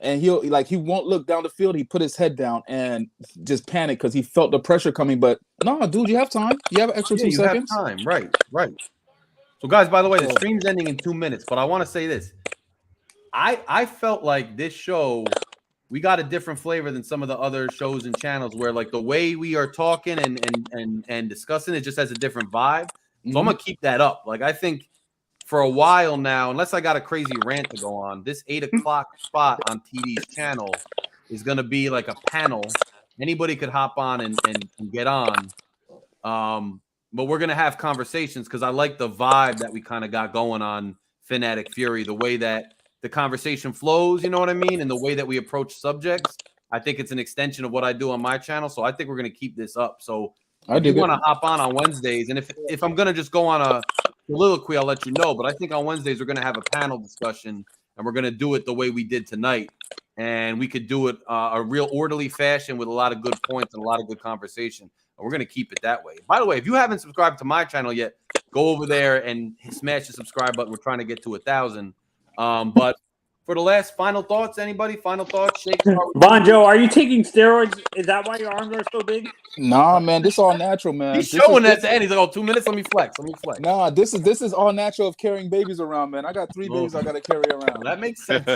And he won't look down the field. He put his head down and just panicked because he felt the pressure coming. But no, dude, you have time. You have an extra 2 seconds. Have time. Right. So, guys, by the way, the stream's ending in 2 minutes. But I want to say this: I felt like this show, we got a different flavor than some of the other shows and channels where like the way we are talking and discussing it just has a different vibe. So I'm gonna keep that up. Like I think for a while now, unless I got a crazy rant to go on, this 8 o'clock spot on TD's channel is gonna be like a panel. Anybody could hop on and get on. But we're gonna have conversations because I like the vibe that we kind of got going on Phin, Addict, Fury, the way that the conversation flows, you know what I mean? And the way that we approach subjects, I think it's an extension of what I do on my channel. So I think we're going to keep this up. So if you want to hop on Wednesdays, and if I'm going to just go on a soliloquy, I'll let you know. But I think on Wednesdays, we're going to have a panel discussion, and we're going to do it the way we did tonight. And we could do it a real orderly fashion with a lot of good points and a lot of good conversation. And we're going to keep it that way. By the way, if you haven't subscribed to my channel yet, go over there and smash the subscribe button. We're trying to get to 1,000. But for the last final thoughts, anybody? Final thoughts? Shake. Von Joe, are you taking steroids? Is that why your arms are so big? Nah, man, this all natural, man. He's showing that at the end. He's like, "Oh, 2 minutes. Let me flex. Let me flex." Nah, this is all natural of carrying babies around, man. I got 3 babies I got to carry around. That makes sense.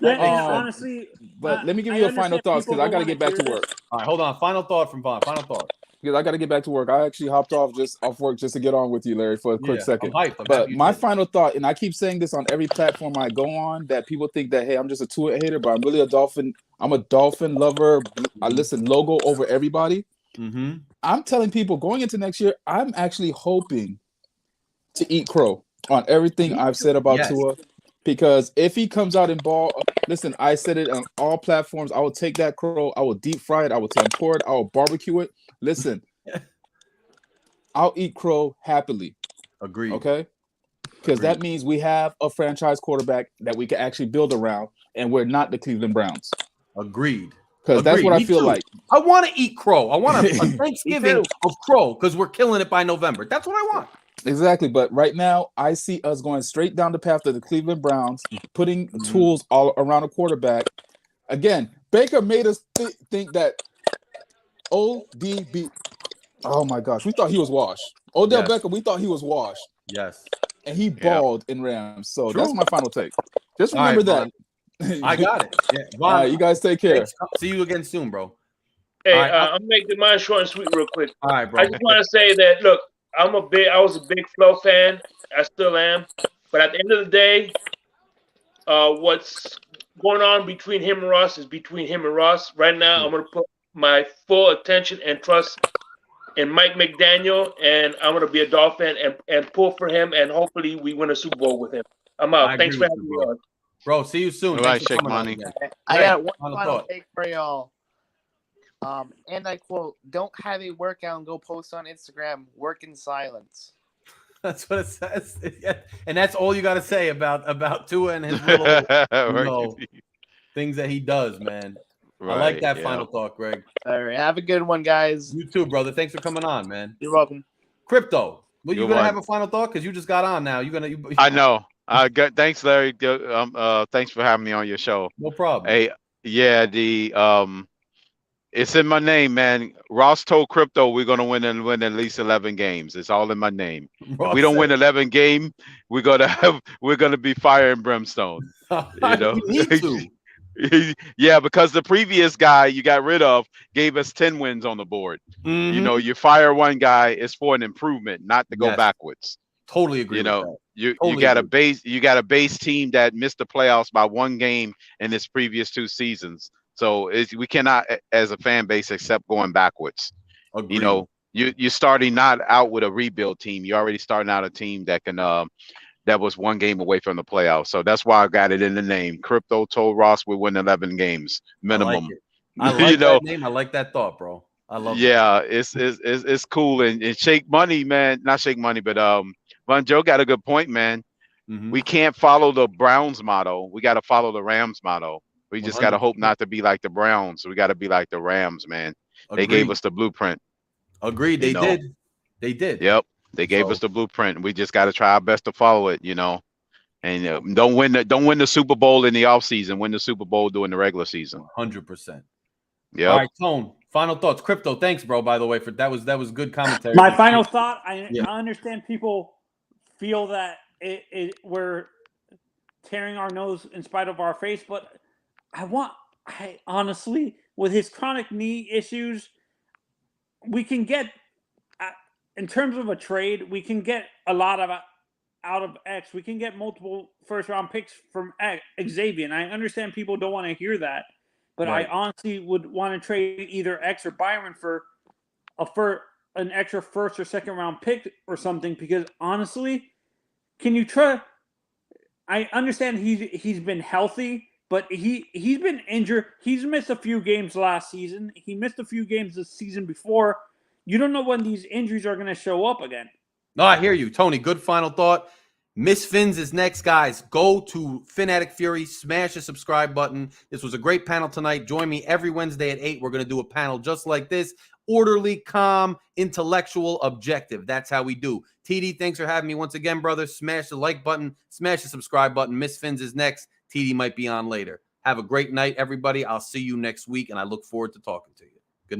Honestly, but let me give you a final thoughts because I got to get back to work. All right, hold on. Final thought from Vaughn. Final thought. Because I got to get back to work. I actually hopped off work just to get on with you, Larry, for a quick second. But my final thought, and I keep saying this on every platform I go on, that people think that, hey, I'm just a Tua hater, but I'm really a Dolphin. I'm a Dolphin lover. I listen logo over everybody. Mm-hmm. I'm telling people going into next year, I'm actually hoping to eat crow on everything I've said about Tua. Because if he comes out in ball, listen, I said it on all platforms. I will take that crow. I will deep fry it. I will tempura it. I will barbecue it. Listen, I'll eat crow happily. Agreed. Okay? Because that means we have a franchise quarterback that we can actually build around, and we're not the Cleveland Browns. Agreed. Because that's what I feel like. I want to eat crow. I want a Thanksgiving of crow because we're killing it by November. That's what I want. Exactly. But right now, I see us going straight down the path of the Cleveland Browns, putting tools all around a quarterback. Again, Baker made us think that ODB. Oh my gosh, we thought he was washed. Odell Beckham, we thought he was washed. Yes. And he balled in Rams. So that's my final take. Just remember that. I got it. Yeah. All right, you guys take care. See you again soon, bro. Hey, I'm making mine short and sweet real quick. All right, bro. I just want to say that, look, I was a big Flo fan. I still am. But at the end of the day, what's going on between him and Ross is between him and Ross. Right now, I'm going to put my full attention and trust in Mike McDaniel, and I'm going to be a Dolphin and pull for him, and hopefully we win a Super Bowl with him. I'm out. Thanks for having me on. Bro, see you soon. All right, Shake Money. I got one final take for y'all. And I quote, "Don't have a workout and go post on Instagram. Work in silence." That's what it says. And that's all you got to say about Tua and his little things that he does, man. Right, I like that final thought, Greg. All right, have a good one, guys. You too, brother. Thanks for coming on, man. You're welcome. Crypto, you gonna have a final thought because you just got on now. I know. Thanks, Larry. Thanks for having me on your show. No problem. Hey, it's in my name, man. Ross told Crypto we're gonna win at least 11 games. It's all in my name. If we don't win 11 games, we're gonna be fire and brimstone. You know. You need to. Yeah, because the previous guy you got rid of gave us 10 wins on the board. You know, you fire one guy, it's for an improvement, not to go backwards. Totally agree. You know, you got a base team that missed the playoffs by 1 game in its previous 2 seasons. So we cannot, as a fan base, accept going backwards. Agreed. You know, you're starting not out with a rebuild team. You're already starting out a team that can that was 1 game away from the playoffs. So that's why I got it in the name. Crypto told Ross we win 11 games minimum. I like that name. I like that thought, bro. I love it. Yeah, it's cool. And Shake Money, man, not Shake Money, but Von Joe got a good point, man. We can't follow the Browns motto. We got to follow the Rams motto. We just got to hope not to be like the Browns. We got to be like the Rams, man. Agreed. They gave us the blueprint. Agreed. They did. They did. Yep. They gave us the blueprint. We just got to try our best to follow it, you know. And don't win the Super Bowl in the offseason. Win the Super Bowl during the regular season. 100%. Yeah. All right, Tone. Final thoughts. Crypto. Thanks, bro. By the way, that was good commentary. My final thought. I understand people feel that we're tearing our nose in spite of our face, but I honestly, with his chronic knee issues, we can get, in terms of a trade, we can get a lot of out of X. We can get multiple first-round picks from Xavier. And I understand people don't want to hear that, but I honestly would want to trade either X or Byron for an extra first or second-round pick or something. Because honestly, can you trust? I understand he's been healthy, but he's been injured. He's missed a few games last season. He missed a few games the season before. You don't know when these injuries are going to show up again. No, I hear you, Tony. Good final thought. Miss Fins is next, guys. Go to Phin Addict Fury, smash the subscribe button. This was a great panel tonight. Join me every Wednesday at 8. We're going to do a panel just like this. Orderly, calm, intellectual, objective. That's how we do. TD, thanks for having me once again, brother. Smash the like button, smash the subscribe button. Miss Fins is next. TD might be on later. Have a great night, everybody. I'll see you next week, and I look forward to talking to you.